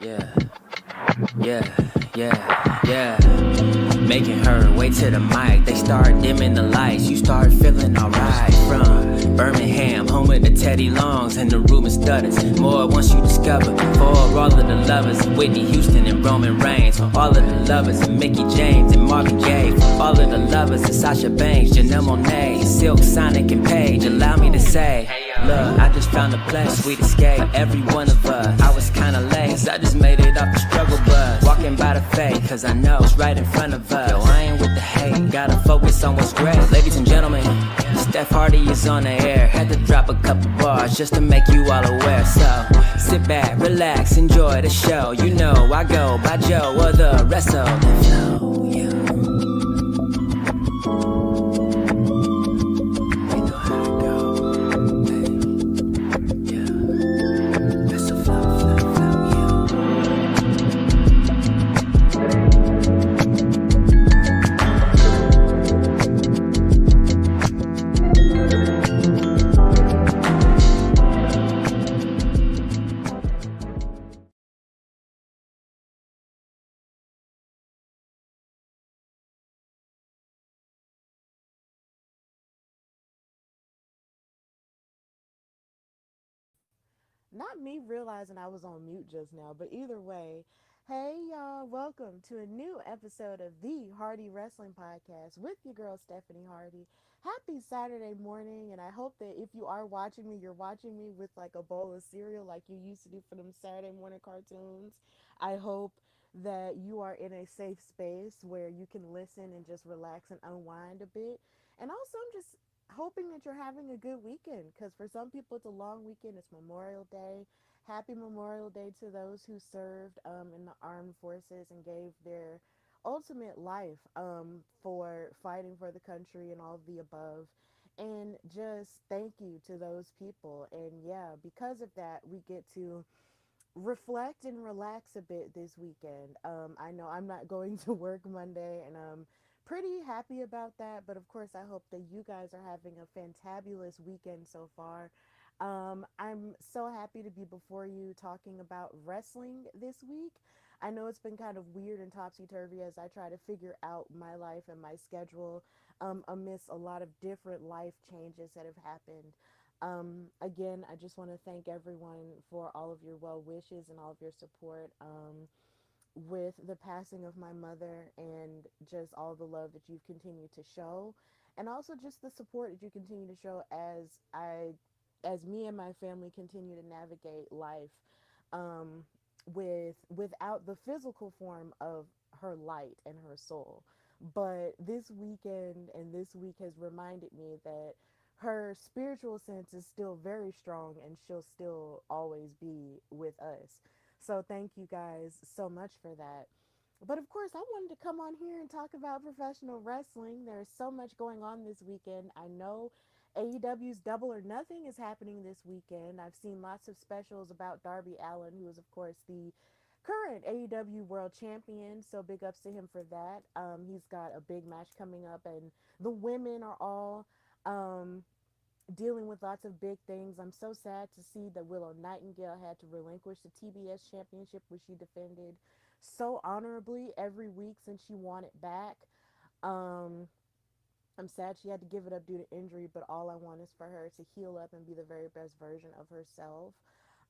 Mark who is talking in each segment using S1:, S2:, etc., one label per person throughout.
S1: Yeah, yeah. Making her way to the mic. They start dimming the lights. You start feeling alright. From Birmingham, home of the Teddy Longs and the Ruben Studders. More once you discover. For all of the lovers of Whitney Houston and Roman Reigns. For all of the lovers of Mickey James and Marvin Gaye. For all of the lovers of Sasha Banks, Janelle Monáe, Silk, Sonic, and Paige. Allow me to say, look, I just found a place, sweet escape. Every one of us. I was kinda late, cause I just made it off the struggle bus. Walking by the fate, cause I know it's right in front of us. Yo, I ain't with the hate, gotta focus on what's great. Ladies and gentlemen, Steph Hardy is on the air. Had to drop a couple bars just to make you all aware. So, sit back, relax, enjoy the show. You know I go by Joe or the rest of the flow, yeah.
S2: Not me realizing I was on mute just now, but either way, hey y'all, welcome to a new episode of the Hardy Wrestling Podcast with your girl Stephanie Hardy. Happy Saturday morning, and I hope that if you are watching me, you're watching me with like a bowl of cereal like you used to do for them Saturday morning cartoons. I hope that you are in a safe space where you can listen and just relax and unwind a bit. And also, I'm just hoping that you're having a good weekend because for some people it's a long weekend. It's Memorial Day. Happy Memorial Day to those who served in the armed forces and gave their ultimate life for fighting for the country and all of the above. And just thank you to those people. And yeah, because of that, we get to reflect and relax a bit this weekend. I know I'm not going to work Monday, and I'm pretty happy about that. But of course, I hope that you guys are having a fantabulous weekend so far. I'm so happy to be before you talking about wrestling this week. I know it's been kind of weird and topsy turvy as I try to figure out my life and my schedule amidst a lot of different life changes that have happened. Again, I just want to thank everyone for all of your well wishes and all of your support with the passing of my mother and just all the love that you've continued to show. And also just the support that you continue to show as me and my family continue to navigate life without the physical form of her light and her soul. But this weekend and this week has reminded me that her spiritual sense is still very strong and she'll still always be with us. So thank you guys so much for that. But of course, I wanted to come on here and talk about professional wrestling. There's so much going on this weekend. I know AEW's Double or Nothing is happening this weekend. I've seen lots of specials about Darby Allin, who is, of course, the current AEW World Champion. So big ups to him for that. He's got a big match coming up, and the women are all um, dealing with lots of big things. I'm so sad to see that Willow Nightingale had to relinquish the TBS championship, which she defended so honorably every week since she won it back. Um, I'm sad she had to give it up due to injury, but all I want is for her to heal up and be the very best version of herself.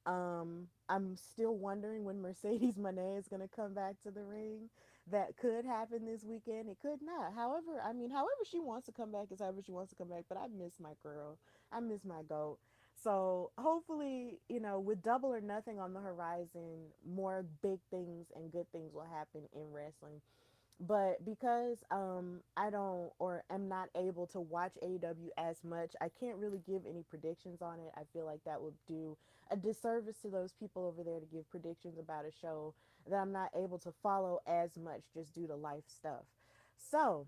S2: I'm still wondering when Mercedes Moné is going to come back to the ring. That could happen this weekend. It could not. However, I mean, however she wants to come back is however she wants to come back. But I miss my girl. I miss my goat. So hopefully, with Double or Nothing on the horizon, more big things and good things will happen in wrestling. But because I don't or am not able to watch AEW as much, I can't really give any predictions on it. I feel like that would do a disservice to those people over there to give predictions about a show that I'm not able to follow as much just due to life stuff. So,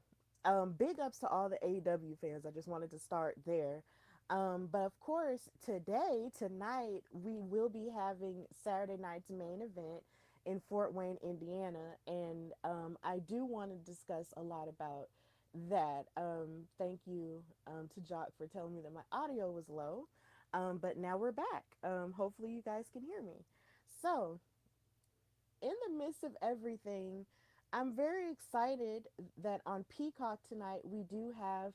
S2: big ups to all the AEW fans. I just wanted to start there. But of course, tonight, we will be having Saturday night's main event in Fort Wayne, Indiana. And I do want to discuss a lot about that. Thank you to Jock for telling me that my audio was low. But now we're back. Hopefully, you guys can hear me. So, in the midst of everything, I'm very excited that on Peacock tonight we do have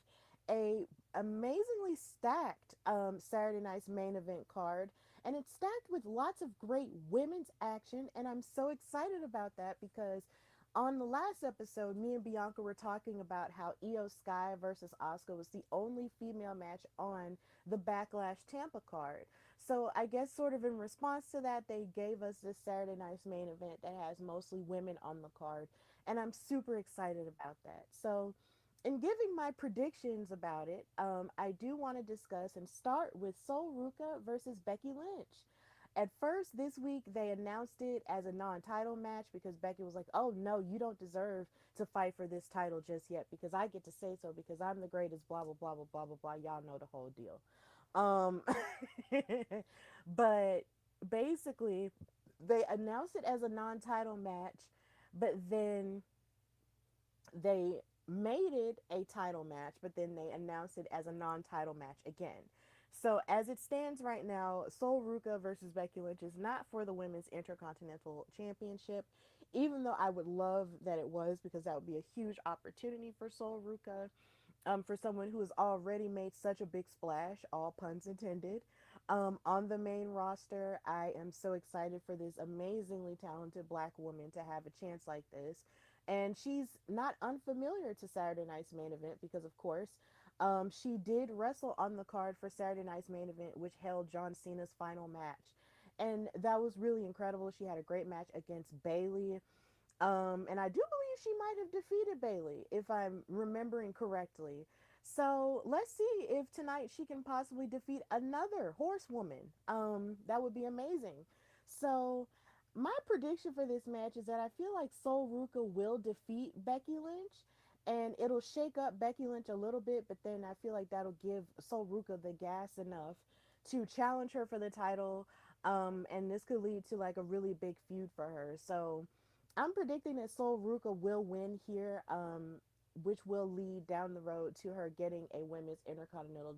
S2: a amazingly stacked Saturday night's main event card, and it's stacked with lots of great women's action, and I'm so excited about that because on the last episode, me and Bianca were talking about how Io Sky versus Asuka was the only female match on the Backlash Tampa card. So I guess sort of in response to that, they gave us this Saturday night's main event that has mostly women on the card, and I'm super excited about that. So in giving my predictions about it, I do want to discuss and start with Sol Ruka versus Becky Lynch. At first, this week, they announced it as a non title match because Becky was like, oh no, you don't deserve to fight for this title just yet because I get to say so because I'm the greatest, blah, blah, blah, blah, blah, blah, blah. Y'all know the whole deal. Um, but basically, they announced it as a non title match, but then they made it a title match, but then they announced it as a non title match again. So as it stands right now, Sol Ruka versus Becky Lynch is not for the Women's Intercontinental Championship, even though I would love that it was because that would be a huge opportunity for Sol Ruka, for someone who has already made such a big splash, all puns intended, on the main roster. I am so excited for this amazingly talented black woman to have a chance like this. And she's not unfamiliar to Saturday night's main event because, of course, she did wrestle on the card for Saturday night's main event, which held John Cena's final match. And that was really incredible. She had a great match against Bayley. And I do believe she might have defeated Bayley, if I'm remembering correctly. So let's see if tonight she can possibly defeat another horsewoman. That would be amazing. So my prediction for this match is that I feel like Sol Ruka will defeat Becky Lynch, and it'll shake up Becky Lynch a little bit, but then I feel like that'll give Sol Ruka the gas enough to challenge her for the title. And this could lead to like a really big feud for her. So I'm predicting that Sol Ruka will win here, which will lead down the road to her getting a women's intercontinental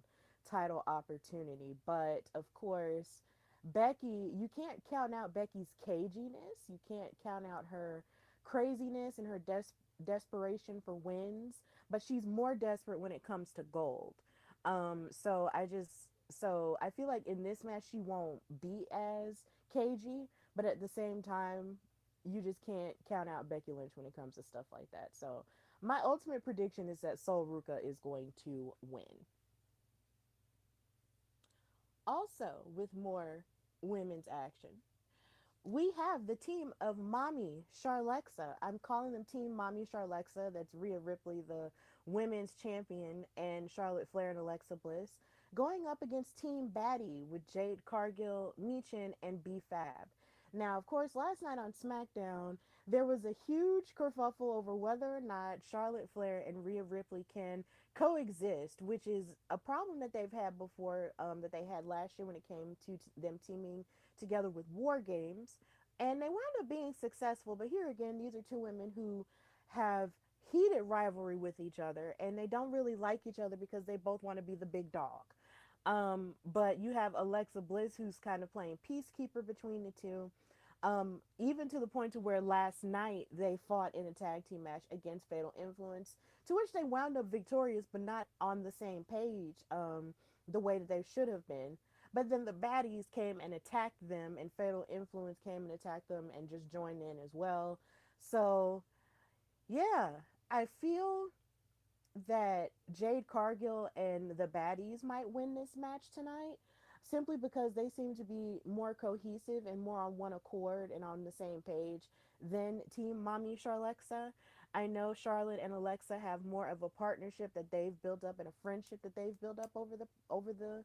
S2: title opportunity. But of course, Becky, you can't count out Becky's caginess. You can't count out her craziness and her desperation for wins. But she's more desperate when it comes to gold. So I feel like in this match she won't be as cagey, but at the same time, you just can't count out Becky Lynch when it comes to stuff like that. So my ultimate prediction is that Sol Ruka is going to win. Also, with more women's action, we have the team of Mommy Charlexa. I'm calling them Team Mommy Charlexa. That's Rhea Ripley, the women's champion, and Charlotte Flair and Alexa Bliss, going up against Team Baddie with Jade Cargill, Michin, and B Fab. Now, of course, last night on SmackDown, there was a huge kerfuffle over whether or not Charlotte Flair and Rhea Ripley can coexist, which is a problem that they've had before, that they had last year when it came to them teaming together with War Games, and they wound up being successful. But here again, these are two women who have heated rivalry with each other, and they don't really like each other because they both want to be the big dog. But you have Alexa Bliss, who's kind of playing peacekeeper between the two. Even to the point to where last night they fought in a tag team match against Fatal Influence, to which they wound up victorious, but not on the same page, the way that they should have been. But then the baddies came and attacked them, and Fatal Influence came and attacked them and just joined in as well. So, yeah, I feel that Jade Cargill and the baddies might win this match tonight simply because they seem to be more cohesive and more on one accord and on the same page than Team Mommy Charlexa. I know Charlotte and Alexa have more of a partnership that they've built up and a friendship that they've built up over the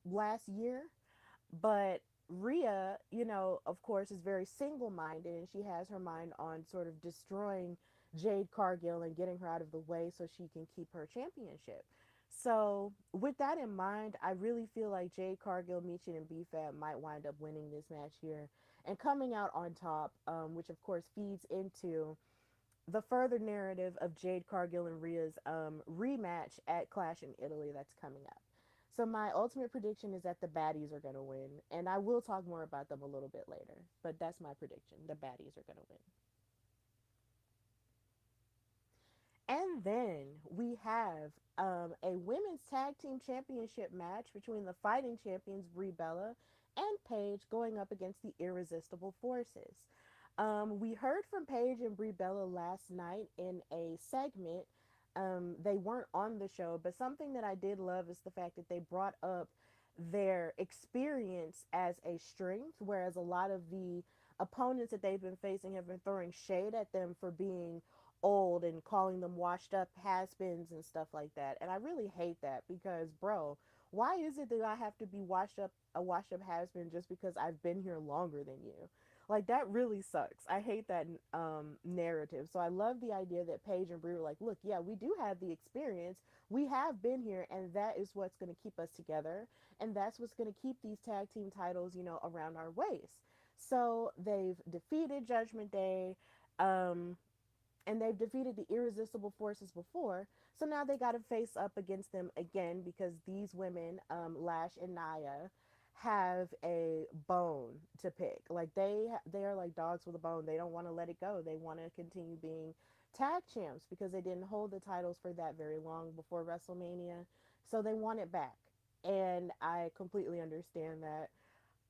S2: last year. But Rhea, of course, is very single minded and she has her mind on sort of destroying Jade Cargill and getting her out of the way so she can keep her championship. So, with that in mind, I really feel like Jade Cargill, Michin, and BFAB might wind up winning this match here and coming out on top, which of course feeds into the further narrative of Jade Cargill and Rhea's rematch at Clash in Italy that's coming up. So my ultimate prediction is that the baddies are going to win, and I will talk more about them a little bit later, but that's my prediction. The baddies are going to win. And then we have a women's tag team championship match between the fighting champions Brie Bella and Paige going up against the Irresistible Forces. We heard from Paige and Brie Bella last night in a segment. They weren't on the show, but something that I did love is the fact that they brought up their experience as a strength, whereas a lot of the opponents that they've been facing have been throwing shade at them for being old and calling them washed up has-beens and stuff like that. And I really hate that because, bro, why is it that I have to be washed up a washed up has-been just because I've been here longer than you? Like that really sucks. I hate that narrative. So I love the idea that Paige and Brie were like, look, yeah, we do have the experience. We have been here, and that is what's going to keep us together, and that's what's going to keep these tag team titles, around our waist. So they've defeated Judgment Day. Um, and they've defeated the Irresistible Forces before. So now they got to face up against them again because these women, Lash and Naya, have a bone to pick. Like they are like dogs with a bone. They don't want to let it go. They want to continue being tag champs because they didn't hold the titles for that very long before WrestleMania. So they want it back. And I completely understand that.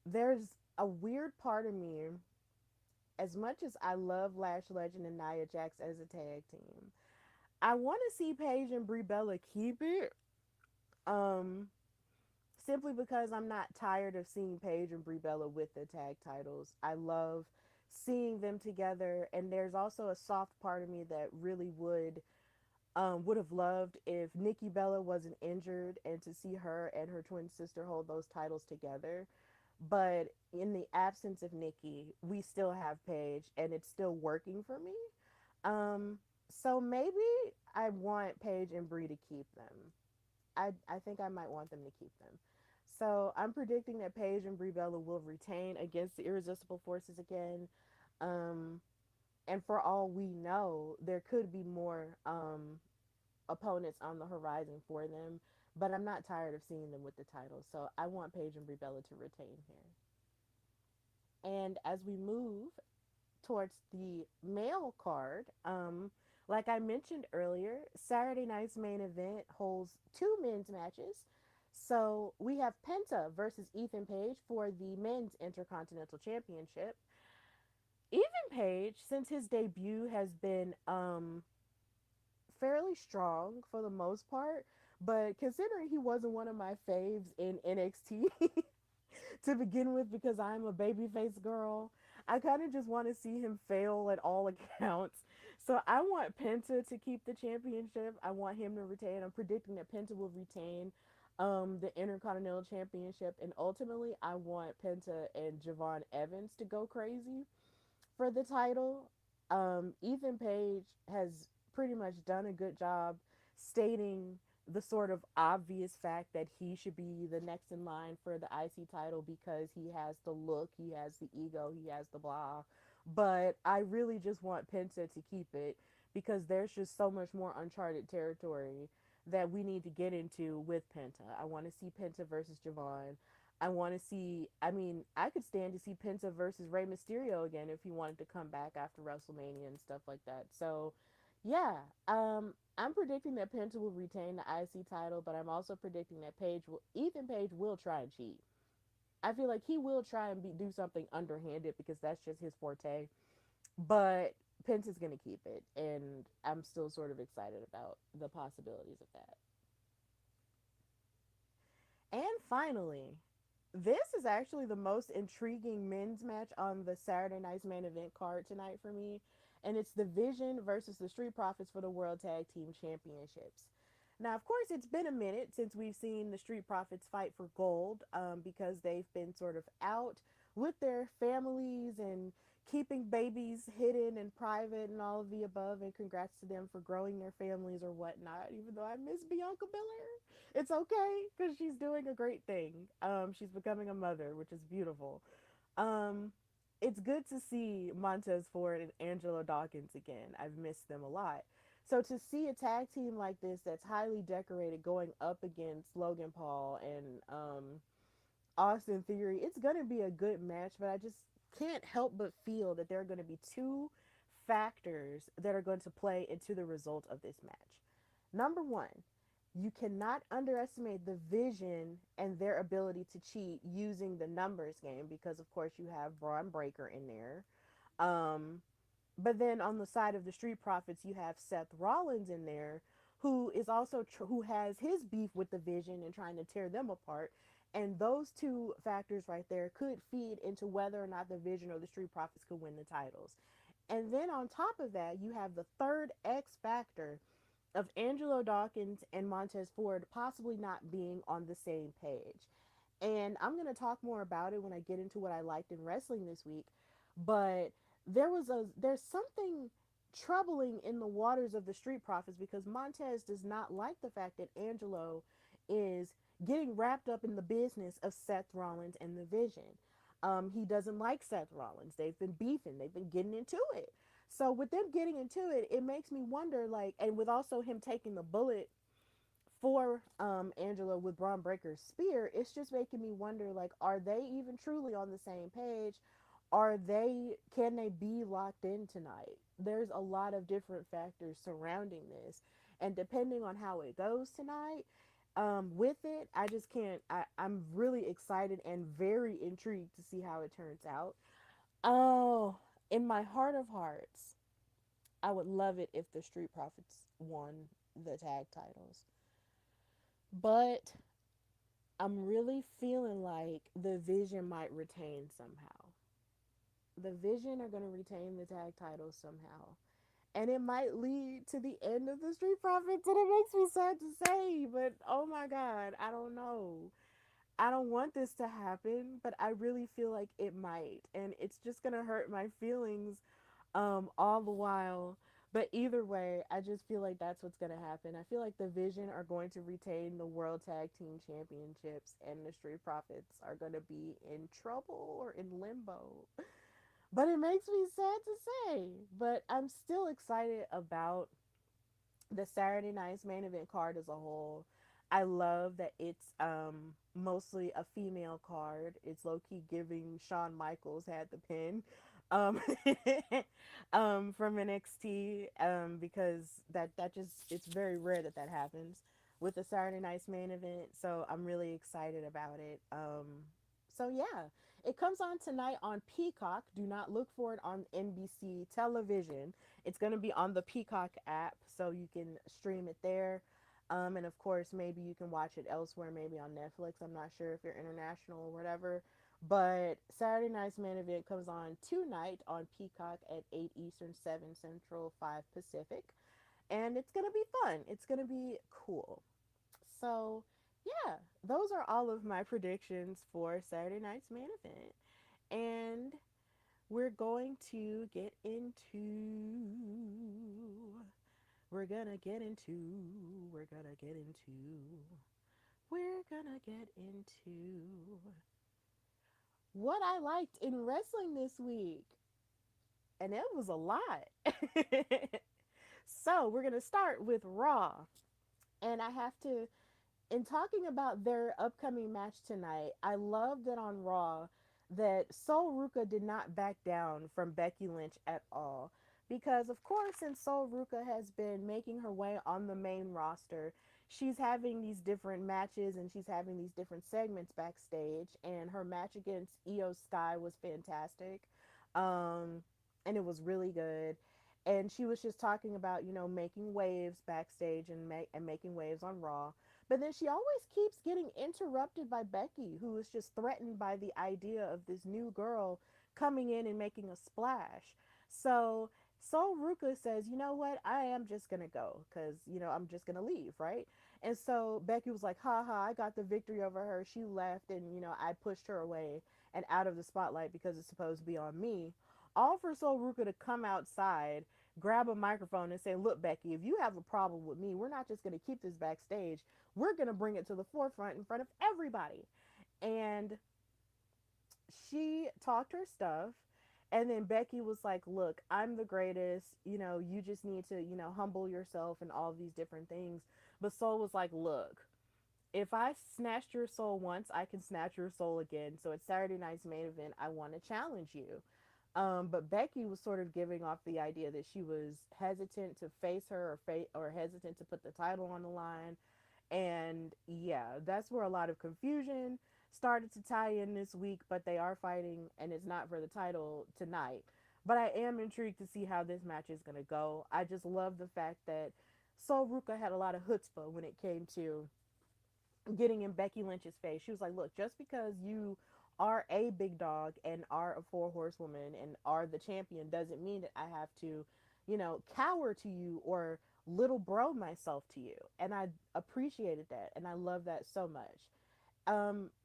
S2: There's a weird part of me, as much as I love Lash Legend and Nia Jax as a tag team, I want to see Paige and Brie Bella keep it. Um, Simply because I'm not tired of seeing Paige and Brie Bella with the tag titles. I love seeing them together, and there's also a soft part of me that really would have loved if Nikki Bella wasn't injured and to see her and her twin sister hold those titles together. But in the absence of Nikki, we still have Paige, and it's still working for me. Um, so maybe I want Paige and Brie to keep them. I think I might want them to keep them. So I'm predicting that Paige and Brie Bella will retain against the Irresistible Forces again. Um, and for all we know, there could be more opponents on the horizon for them. But I'm not tired of seeing them with the titles. So I want Paige and Brie Bella to retain here. And as we move towards the male card, like I mentioned earlier, Saturday night's main event holds two men's matches. So we have Penta versus Ethan Page for the men's Intercontinental Championship. Ethan Page, since his debut, has been fairly strong for the most part, but considering he wasn't one of my faves in NXT, to begin with because I'm a babyface girl. I kind of just want to see him fail at all accounts. So I want Penta to keep the championship. I want him to retain. I'm predicting that Penta will retain the Intercontinental Championship. And ultimately, I want Penta and Javon Evans to go crazy for the title. Ethan Page has pretty much done a good job stating the sort of obvious fact that he should be the next in line for the IC title because he has the look, he has the ego, he has the blah. But I really just want Penta to keep it because there's just so much more uncharted territory that we need to get into with Penta. I want to see Penta versus Javon. I want to see, I mean, I could stand to see Penta versus Rey Mysterio again if he wanted to come back after WrestleMania and stuff like that. So, yeah, I'm predicting that Penta will retain the IC title, but I'm also predicting that Ethan Page will try and cheat. I feel like he will try and do something underhanded because that's just his forte. But Penta's going to keep it, and I'm still sort of excited about the possibilities of that. And finally, this is actually the most intriguing men's match on the Saturday night's main event card tonight for me. And it's the Vision versus the Street Profits for the World Tag Team Championships. Now, of course, it's been a minute since we've seen the Street Profits fight for gold because they've been sort of out with their families and keeping babies hidden and private and all of the above. And congrats to them for growing their families or whatnot, even though I miss Bianca Belair. It's okay because she's doing a great thing. She's becoming a mother, which is beautiful. Um, it's good to see Montez Ford and Angelo Dawkins again. I've missed them a lot. So to see a tag team like this that's highly decorated going up against Logan Paul and Austin Theory, it's going to be a good match, but I just can't help but feel that there are going to be two factors that are going to play into the result of this match. Number one, you cannot underestimate the vision and their ability to cheat using the numbers game because, of course, you have Braun Breaker in there. Um, but then on the side of the Street Profits, you have Seth Rollins in there, who is also who has his beef with the Vision and trying to tear them apart. And those two factors right there could feed into whether or not the Vision or the Street Profits could win the titles. And then on top of that, you have the third X factor of Angelo Dawkins and Montez Ford possibly not being on the same page. And I'm going to talk more about it when I get into what I liked in wrestling this week. But there's something troubling in the waters of the Street Profits because Montez does not like the fact that Angelo is getting wrapped up in the business of Seth Rollins and the Vision. He doesn't like Seth Rollins. They've been beefing. They've been getting into it. So with them getting into it, it makes me wonder, like, and with also him taking the bullet for Angela with Braun Breaker's spear, it's just making me wonder, like, are they even truly on the same page? Are they, can they be locked in tonight? There's a lot of different factors surrounding this, and depending on how it goes tonight, with it, I just can't. I'm really excited and very intrigued to see how it turns out. Oh, in my heart of hearts, I would love it if the Street Profits won the tag titles. But I'm really feeling like the Vision might retain somehow. The Vision are going to retain the tag titles somehow. And it might lead to the end of the Street Profits. And it makes me sad to say, but oh my God, I don't know. I don't want this to happen, but I really feel like it might. And it's just going to hurt my feelings all the while. But either way, I just feel like that's what's going to happen. I feel like the Vision are going to retain the World Tag Team Championships, and the Street Profits are going to be in trouble or in limbo. But it makes me sad to say. But I'm still excited about the Saturday night's main event card as a whole. I love that it's mostly a female card. It's low key giving Shawn Michaels had the pin um from NXT because that just, it's very rare that that happens with the Saturday night's main event. So I'm really excited about it. So yeah, it comes on tonight on Peacock. Do not look for it on NBC television. It's going to be on the Peacock app, so you can stream it there. And of course, maybe you can watch it elsewhere, maybe on Netflix. I'm not sure if you're international or whatever. But Saturday night's main event comes on tonight on Peacock at 8 Eastern, 7 Central, 5 Pacific. And it's going to be fun. It's going to be cool. So, yeah, those are all of my predictions for Saturday night's main event. And we're going to get into we're gonna get into we're gonna get into we're gonna get into what I liked in wrestling this week, and it was a lot. So we're gonna start with Raw, and I have to, in talking about their upcoming match tonight, I love that on Raw that Sol Ruka did not back down from Becky Lynch at all. Because, of course, since Sol Ruka has been making her way on the main roster, she's having these different matches and she's having these different segments backstage. And her match against Io Sky was fantastic. Um, and it was really good. And she was just talking about, making waves backstage and making waves on Raw. But then she always keeps getting interrupted by Becky, who is just threatened by the idea of this new girl coming in and making a splash. So Sol Ruka says, you know what? I am just going to go because, I'm just going to leave, right? And so Becky was like, ha ha, I got the victory over her. She left and, I pushed her away and out of the spotlight because it's supposed to be on me. All for Sol Ruka to come outside, grab a microphone and say, look, Becky, if you have a problem with me, we're not just going to keep this backstage. We're going to bring it to the forefront in front of everybody. And she talked her stuff. And then Becky was like, look, I'm the greatest. You just need to, humble yourself and all these different things. But Soul was like, look, if I snatched your soul once, I can snatch your soul again. So at Saturday night's main event, I want to challenge you. But Becky was sort of giving off the idea that she was hesitant to face her, or hesitant to put the title on the line. And yeah, that's where a lot of confusion started to tie in this week. But they are fighting, and it's not for the title tonight. But I am intrigued to see how this match is going to go. I just love the fact that Sol Ruka had a lot of chutzpah when it came to getting in Becky Lynch's face. She was like, look, just because you are a big dog and are a four horsewoman and are the champion doesn't mean that I have to, cower to you or little bro myself to you. And I appreciated that. And I love that so much.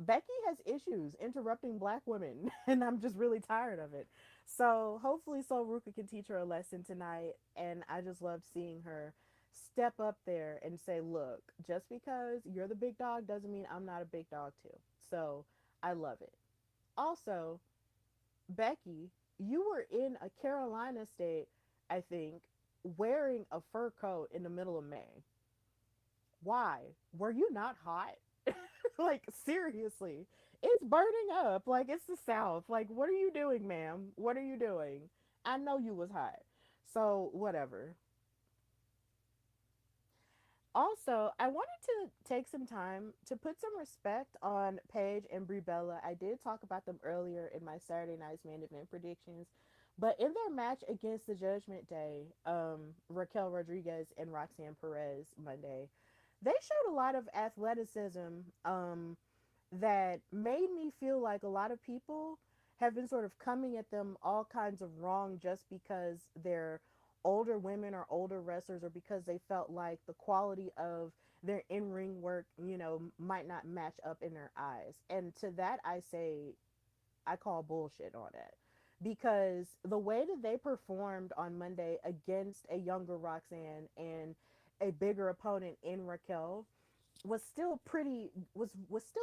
S2: Becky has issues interrupting black women, and I'm just really tired of it. So hopefully Sol Ruka can teach her a lesson tonight, and I just love seeing her step up there and say, look, just because you're the big dog doesn't mean I'm not a big dog too. So I love it. Also, Becky, you were in a Carolina state, I think, wearing a fur coat in the middle of May. Why? Were you not hot? Like, seriously, it's burning up. Like, it's the South. Like, what are you doing, ma'am? What are you doing? I know you was hot. So, whatever. Also, I wanted to take some time to put some respect on Paige and Brie Bella. I did talk about them earlier in my Saturday night's main event predictions, but in their match against the Judgment Day, Raquel Rodriguez and Roxanne Perez Monday, they showed a lot of athleticism, that made me feel like a lot of people have been sort of coming at them all kinds of wrong just because they're older women or older wrestlers, or because they felt like the quality of their in-ring work, might not match up in their eyes. And to that I say, I call bullshit on it, because the way that they performed on Monday against a younger Roxanne and a bigger opponent in Raquel was still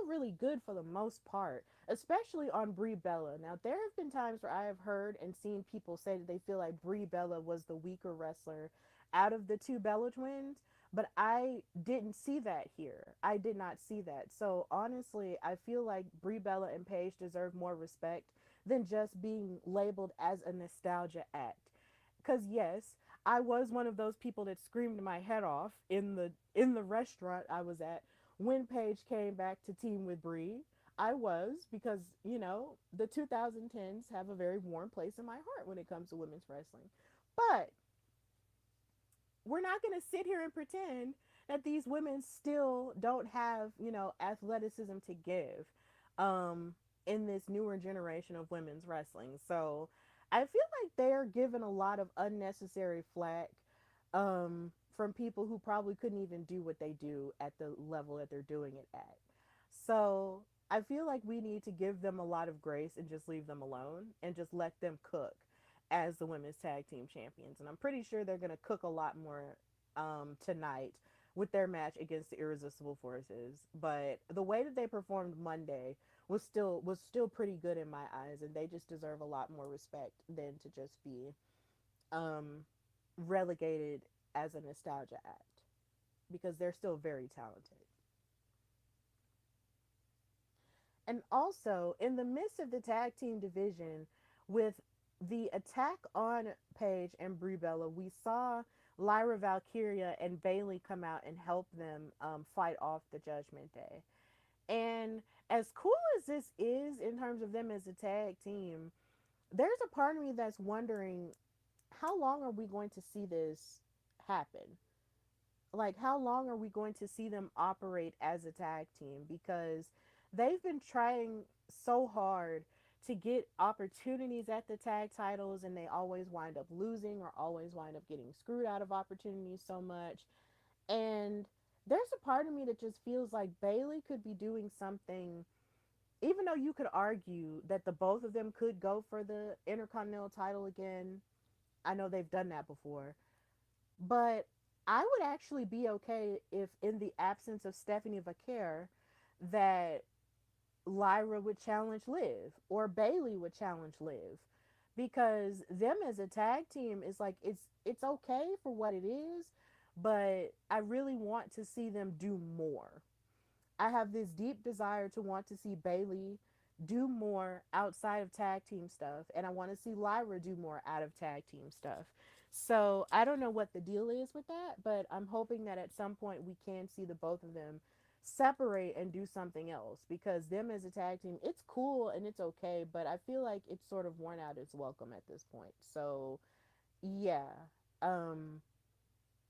S2: really good for the most part, especially on Brie Bella. Now there have been times where I have heard and seen people say that they feel like Brie Bella was the weaker wrestler out of the two Bella twins, but I didn't see that here. I did not see that. So honestly, I feel like Brie Bella and Paige deserve more respect than just being labeled as a nostalgia act. Because yes, I was one of those people that screamed my head off in the restaurant I was at when Paige came back to team with Brie. I was, because the 2010s have a very warm place in my heart when it comes to women's wrestling. But we're not going to sit here and pretend that these women still don't have, athleticism to give, um, in this newer generation of women's wrestling. So I feel like they're given a lot of unnecessary flack, from people who probably couldn't even do what they do at the level that they're doing it at. So I feel like we need to give them a lot of grace and just leave them alone and just let them cook as the women's tag team champions. And I'm pretty sure they're going to cook a lot more, tonight with their match against the Irresistible Forces. But the way that they performed Monday was still pretty good in my eyes, and they just deserve a lot more respect than to just be, um, relegated as a nostalgia act, because they're still very talented. And also, in the midst of the tag team division, with the attack on Paige and Brie Bella, we saw Lyra Valkyria and Bailey come out and help them, fight off the Judgment Day. And as cool as this is in terms of them as a tag team, there's a part of me that's wondering, how long are we going to see this happen? Like, how long are we going to see them operate as a tag team? Because they've been trying so hard to get opportunities at the tag titles, and they always wind up losing or always wind up getting screwed out of opportunities so much. And there's a part of me that just feels like Bailey could be doing something, even though you could argue that the both of them could go for the Intercontinental title again. I know they've done that before, but I would actually be okay if, in the absence of Stephanie Vaquer, that Lyra would challenge Liv or Bailey would challenge Liv, because them as a tag team is like it's okay for what it is, but I really want to see them do more. I have this deep desire to want to see Bailey do more outside of tag team stuff, and I want to see Lyra do more out of tag team stuff. So I don't know what the deal is with that, but I'm hoping that at some point we can see the both of them separate and do something else, because them as a tag team, it's cool and it's okay, but I feel like it's sort of worn out its welcome at this point. So yeah, um,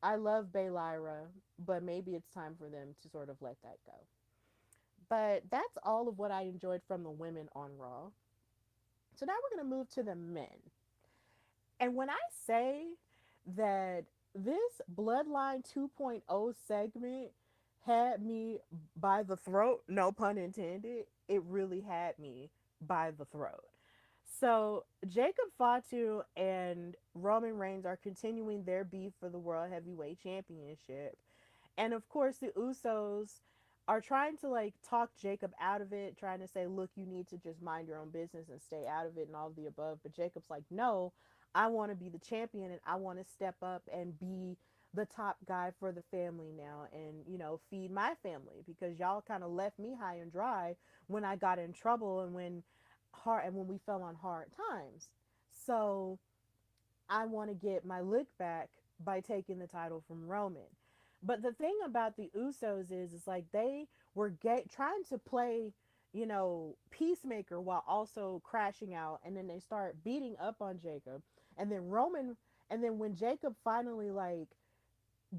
S2: I love Bay Lyra, but maybe it's time for them to sort of let that go. But that's all of what I enjoyed from the women on Raw. So now we're going to move to the men. And when I say that this Bloodline 2.0 segment had me by the throat, no pun intended, it really had me by the throat. So Jacob Fatu and Roman Reigns are continuing their beef for the World Heavyweight Championship. And of course, the Usos are trying to like talk Jacob out of it, trying to say, look, you need to just mind your own business and stay out of it and all of the above. But Jacob's like, no, I want to be the champion and I want to step up and be the top guy for the family now and, you know, feed my family because y'all kind of left me high and dry when I got in trouble and when we fell on hard times. So I want to get my lick back by taking the title from Roman. But the thing about the Usos is like they were trying to play, you know, peacemaker while also crashing out, and then they start beating up on Jacob, and then Roman, and then when Jacob finally like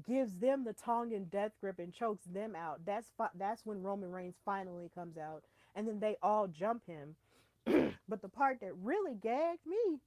S2: gives them the Tongan death grip and chokes them out, that's when Roman Reigns finally comes out, and then they all jump him. But the part that really gagged me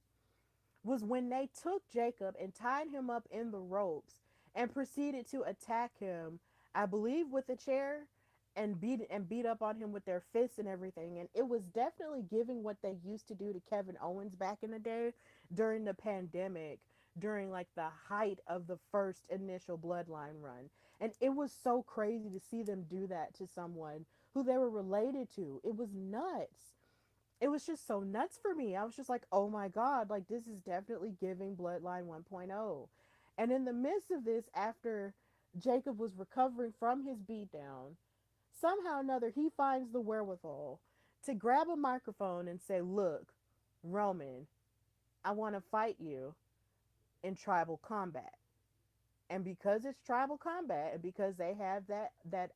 S2: was when they took Jacob and tied him up in the ropes and proceeded to attack him, I believe with a chair and beat up on him with their fists and everything. And it was definitely giving what they used to do to Kevin Owens back in the day during the pandemic, during like the height of the first initial bloodline run. And it was so crazy to see them do that to someone who they were related to. It was nuts. It was just so nuts for me. I was just like, oh my God, like this is definitely giving Bloodline 1.0. And in the midst of this, after Jacob was recovering from his beatdown, somehow or another, he finds the wherewithal to grab a microphone and say, look, Roman, I want to fight you in tribal combat. And because it's tribal combat and because they have that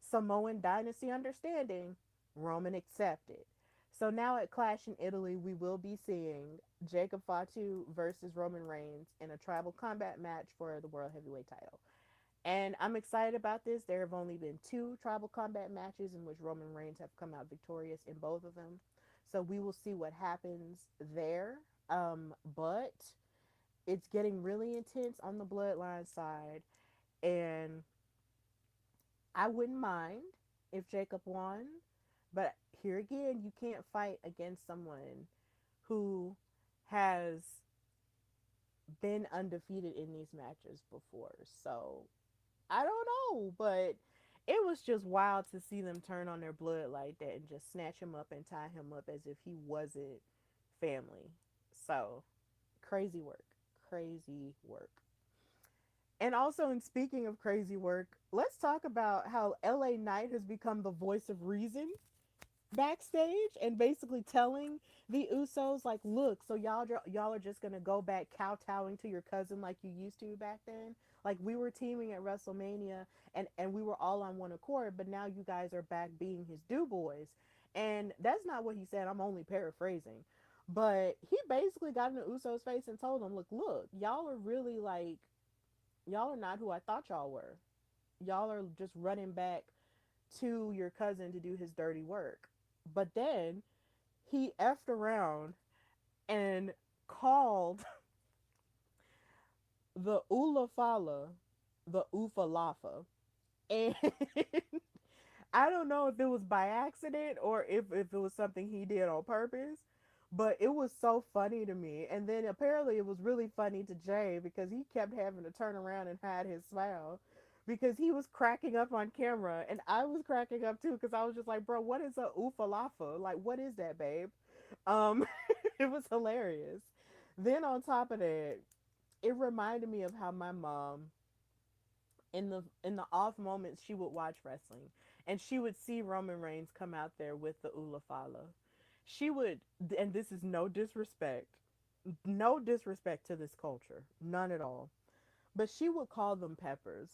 S2: Samoan dynasty understanding, Roman accepted. So now at Clash in Italy, we will be seeing Jacob Fatu versus Roman Reigns in a tribal combat match for the World Heavyweight title. And I'm excited about this. There have only been two tribal combat matches in which Roman Reigns have come out victorious in both of them. So we will see what happens there. But it's getting really intense on the bloodline side, and I wouldn't mind if Jacob won, but here again, you can't fight against someone who has been undefeated in these matches before. So I don't know, but it was just wild to see them turn on their blood like that and just snatch him up and tie him up as if he wasn't family. So crazy work. Crazy work. And also, in speaking of crazy work, let's talk about how LA Knight has become the voice of reason backstage and basically telling the Usos like, look, so y'all are just gonna go back kowtowing to your cousin like you used to back then. Like we were teaming at WrestleMania and we were all on one accord, but now you guys are back being his do boys. And that's not what he said. I'm only paraphrasing. But he basically got in the Usos face and told them, look, y'all are really like y'all are not who I thought y'all were. Y'all are just running back to your cousin to do his dirty work. But then he effed around and called the Ula Fala the Ufa Lafa. And I don't know if it was by accident or if it was something he did on purpose, but it was so funny to me. And then apparently it was really funny to Jay because he kept having to turn around and hide his smile because he was cracking up on camera and I was cracking up too because I was just like, bro, what is a oofalafa? Like, what is that, babe? Um, it was hilarious. Then on top of that, it reminded me of how my mom in the off moments she would watch wrestling and she would see Roman Reigns come out there with the Ula Fala. She would, and this is no disrespect, no disrespect to this culture, none at all. But she would call them peppers.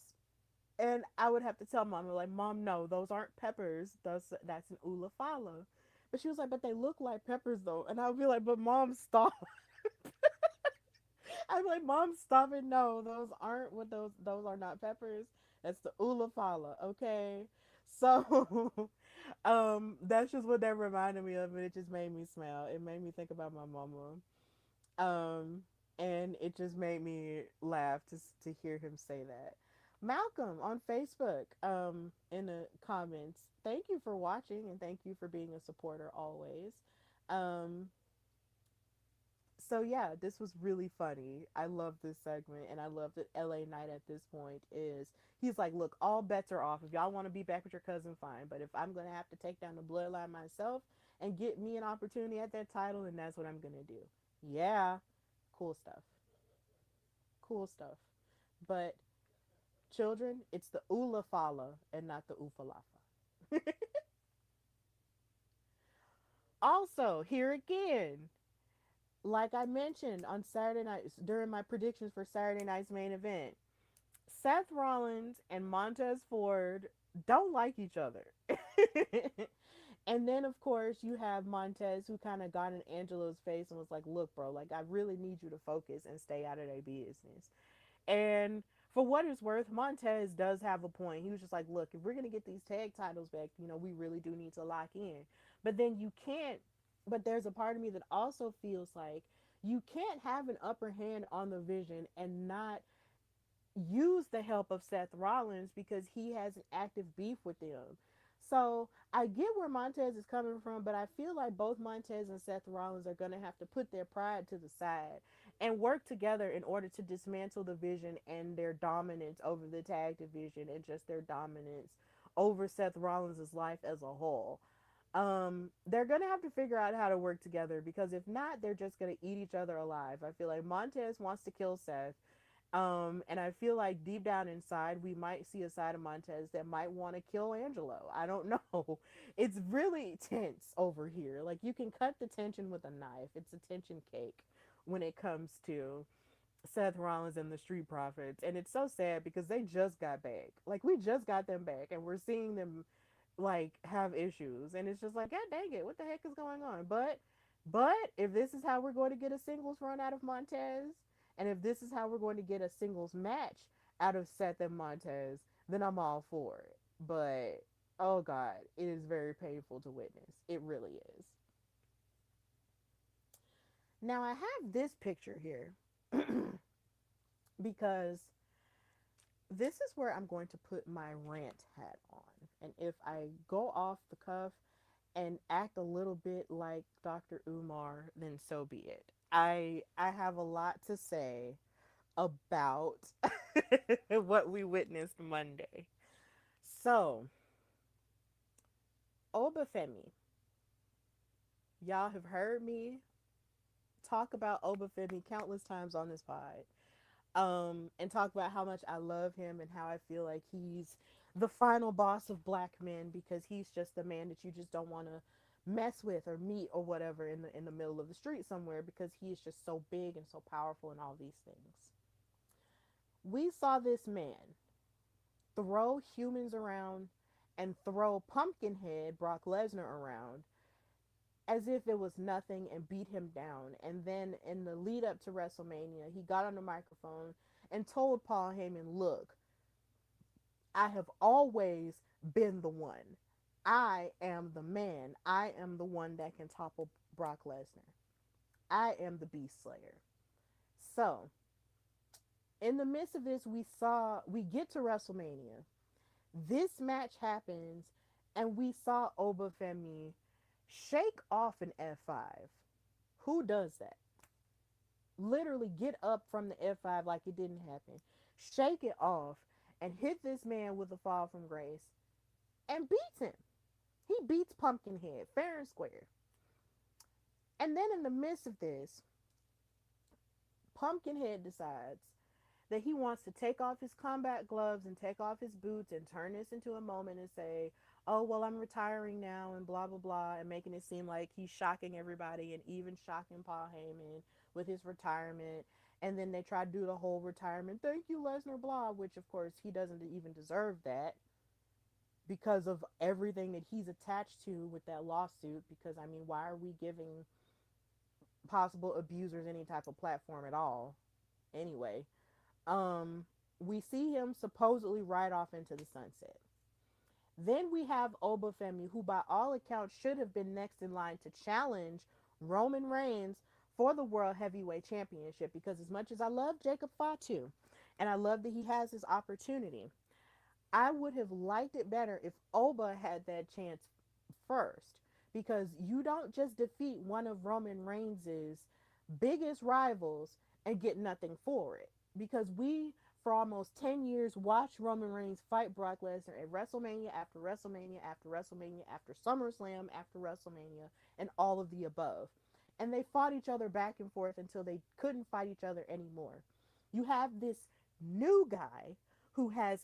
S2: And I would have to tell mom, like, Mom, no, those aren't peppers. That's an Ula Fala. But she was like, but they look like peppers though. And I would be like, but Mom, stop. I'm like, Mom, stop it. No, those aren't what those are not peppers. That's the Ula Fala, okay? So that's just what that reminded me of, and it just made me smile. It made me think about my mama. Um and it just made me laugh to hear him say that. Malcolm on Facebook, in the comments, thank you for watching and thank you for being a supporter always. Um so yeah, this was really funny. I love this segment, and I love that LA Knight at this point is he's like, look, all bets are off. If y'all want to be back with your cousin, fine. But if I'm gonna have to take down the bloodline myself and get me an opportunity at that title, then that's what I'm gonna do. Yeah, cool stuff. Cool stuff. But children, it's the Ula Fala and not the Ufalafa. Also, here again, like I mentioned on Saturday night during my predictions for Saturday night's main event, Seth Rollins and Montez Ford don't like each other. And then, of course, you have Montez who kind of got in Angelo's face and was like, look, bro, like, I really need you to focus and stay out of their business. And for what it's worth, Montez does have a point. He was just like, look, if we're going to get these tag titles back, we really do need to lock in. But then you can't, but there's a part of me that also feels like you can't have an upper hand on the vision and not use the help of Seth Rollins because he has an active beef with them. So I get where Montez is coming from, but I feel like both Montez and Seth Rollins are going to have to put their pride to the side and work together in order to dismantle the vision and their dominance over the tag division and just their dominance over Seth Rollins' life as a whole. They're gonna have to figure out how to work together because if not, they're just gonna eat each other alive. I feel like Montez wants to kill Seth, and I feel like deep down inside, we might see a side of Montez that might want to kill Angelo. I don't know. It's really tense over here. Like, you can cut the tension with a knife, it's a tension cake when it comes to Seth Rollins and the Street Profits. And it's so sad because they just got back. Like, we just got them back, and we're seeing them like have issues, and it's just like, god dang it, what the heck is going on? But if this is how we're going to get a singles run out of Montez, and if this is how we're going to get a singles match out of Seth and Montez, then I'm all for it. But oh god, it is very painful to witness. It really is. Now I have this picture here because this is where I'm going to put my rant hat on. And if I go off the cuff and act a little bit like Dr. Umar, then so be it. I have a lot to say about what we witnessed Monday. So, Obafemi, y'all have heard me talk about Obafemi countless times on this pod. And talk about how much I love him and how I feel like he's the final boss of black men because he's just the man that you just don't want to mess with or meet or whatever in the middle of the street somewhere because he is just so big and so powerful and all these things. We saw this man throw humans around and throw Pumpkinhead Brock Lesnar around as if it was nothing and beat him down. And then in the lead up to WrestleMania, he got on the microphone and told Paul Heyman, look, I have always been the one. I am the man. I am the one that can topple Brock Lesnar. I am the Beast Slayer. So, in the midst of this, we get to WrestleMania. This match happens, and we saw Obafemi shake off an F5. Who does that? Literally get up from the F5 like it didn't happen, shake it off, and hit this man with a fall from grace and beats him. He beats Pumpkinhead fair and square. And then in the midst of this, Pumpkinhead decides that he wants to take off his combat gloves and take off his boots and turn this into a moment and say, oh, well, I'm retiring now and blah, blah, blah, and making it seem like he's shocking everybody and even shocking Paul Heyman with his retirement. And then they try to do the whole retirement, thank you, Lesnar, blah, which of course he doesn't even deserve that because of everything that he's attached to with that lawsuit. Because, I mean, why are we giving possible abusers any type of platform at all? Anyway, um, we see him supposedly ride off into the sunset. Then we have Obafemi, who by all accounts should have been next in line to challenge Roman Reigns for the World Heavyweight Championship. Because as much as I love Jacob Fatu, and I love that he has this opportunity, I would have liked it better if Oba had that chance first. Because you don't just defeat one of Roman Reigns' biggest rivals and get nothing for it. Because we, for almost 10 years, watched Roman Reigns fight Brock Lesnar at WrestleMania after WrestleMania after WrestleMania after SummerSlam after WrestleMania and all of the above. And they fought each other back and forth until they couldn't fight each other anymore. You have this new guy who has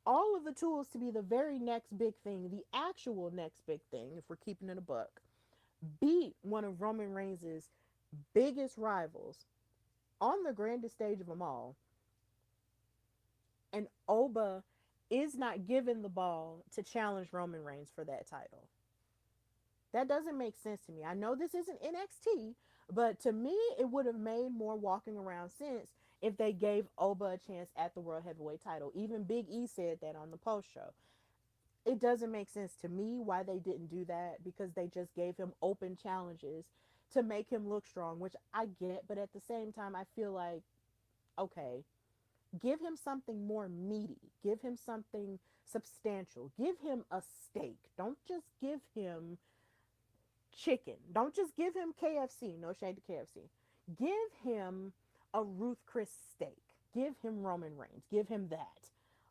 S2: all of the tools to be the very next big thing, the actual next big thing, if we're keeping it a buck, beat one of Roman Reigns' biggest rivals on the grandest stage of them all, and Oba is not given the ball to challenge Roman Reigns for that title. That doesn't make sense to me. I know this isn't NXT, but to me, it would have made more walking around sense if they gave Oba a chance at the World Heavyweight title. Even Big E said that on the post show. It doesn't make sense to me why they didn't do that, because they just gave him open challenges to make him look strong, which I get, but at the same time, I feel like, okay, give him something more meaty, give him something substantial, give him a steak. Don't just give him chicken, don't just give him KFC. No shade to KFC. Give him a Ruth Chris steak, give him Roman Reigns, give him that.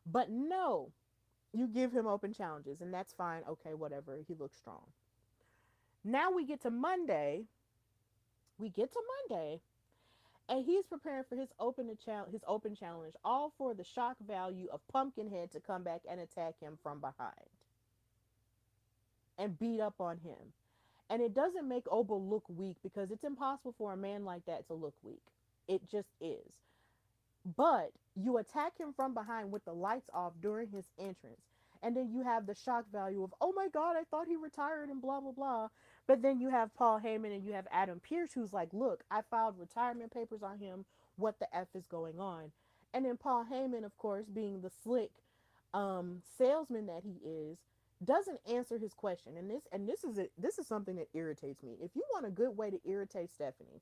S2: But no, you give him open challenges, and that's fine. Okay, whatever, he looks strong. Now we get to Monday, and he's preparing for his open challenge, all for the shock value of Pumpkinhead to come back and attack him from behind and beat up on him. And it doesn't make Oba look weak, because it's impossible for a man like that to look weak. It just is. But you attack him from behind with the lights off during his entrance. And then you have the shock value of, oh my God, I thought he retired and blah, blah, blah. But then you have Paul Heyman and you have Adam Pearce, who's like, look, I filed retirement papers on him. What the F is going on? And then Paul Heyman, of course, being the slick salesman that he is, doesn't answer his question. This is something that irritates me. If you want a good way to irritate Stephanie,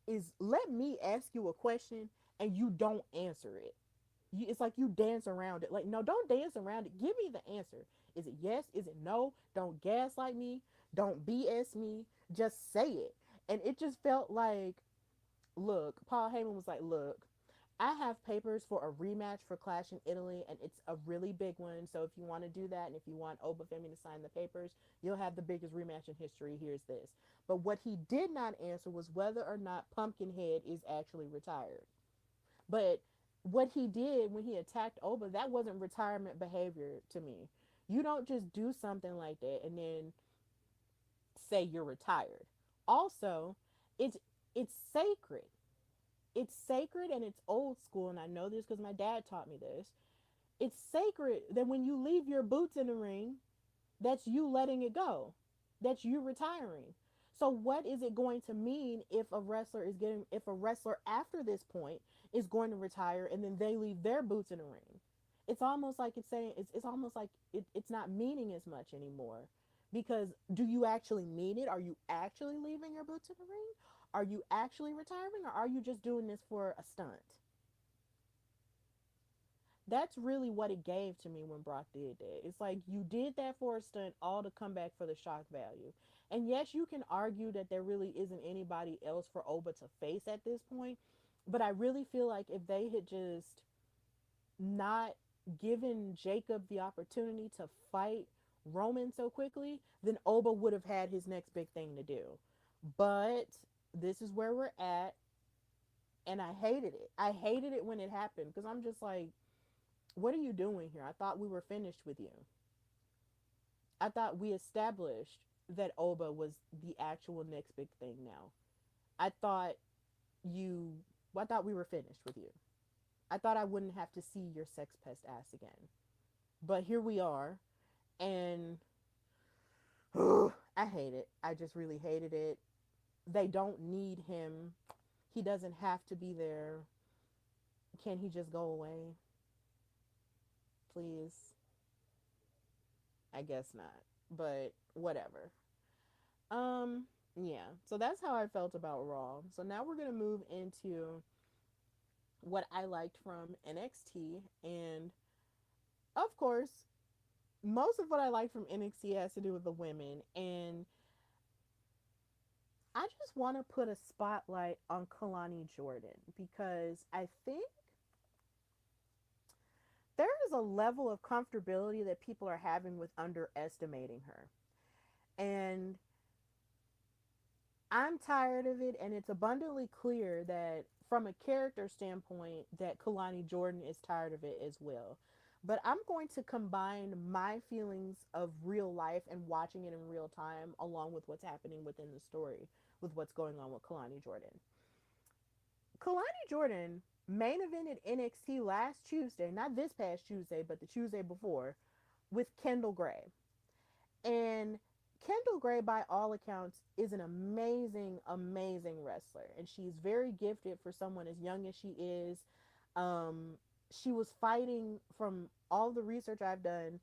S2: is let me ask you a question and you don't answer it. It's like you dance around it. Like, no, don't dance around it. Give me the answer. Is it yes? Is it no? Don't gaslight me. Don't BS me. Just say it. And it just felt like, look, Paul Heyman was like, look, I have papers for a rematch for Clash in Italy, and it's a really big one. So if you want to do that, and if you want Obafemi to sign the papers, you'll have the biggest rematch in history. Here's this. But what he did not answer was whether or not Pumpkinhead is actually retired. But what he did when he attacked Oba, that wasn't retirement behavior to me. You don't just do something like that and then say you're retired. Also, it's it's sacred. It's sacred and it's old school, and I know this because my dad taught me this. It's sacred that when you leave your boots in the ring, that's you letting it go. That's you retiring. So what is it going to mean if a wrestler after this point is going to retire and then they leave their boots in the ring? It's almost like it's almost like it's not meaning as much anymore. Because do you actually mean it? Are you actually leaving your boots in the ring? Are you actually retiring, or are you just doing this for a stunt? That's really what it gave to me when Brock did that. It's like you did that for a stunt, all to come back for the shock value. And yes, you can argue that there really isn't anybody else for Oba to face at this point. But I really feel like if they had just not given Jacob the opportunity to fight Roman so quickly, then Oba would have had his next big thing to do. But this is where we're at, and I hated it. I hated it when it happened because I'm just like, what are you doing here? I thought we were finished with you. I thought we established that Oba was the actual next big thing now. I thought you, I thought we were finished with you. I thought I wouldn't have to see your sex pest ass again. But here we are, and I hate it. I just really hated it. They don't need him. He doesn't have to be there. Can he just go away? Please? I guess not. But whatever. Yeah. So that's how I felt about Raw. So now we're gonna move into what I liked from NXT, and of course, most of what I liked from NXT has to do with the women, and I just want to put a spotlight on Kalani Jordan because I think there is a level of comfortability that people are having with underestimating her. And I'm tired of it, and it's abundantly clear that from a character standpoint that Kalani Jordan is tired of it as well. But I'm going to combine my feelings of real life and watching it in real time along with what's happening within the story with what's going on with Kalani Jordan. Kalani Jordan main evented NXT last Tuesday, not this past Tuesday, but the Tuesday before, with Kendall Gray. And Kendall Gray, by all accounts, is an amazing, amazing wrestler. And she's very gifted for someone as young as she is. Um, she was fighting, from all the research I've done,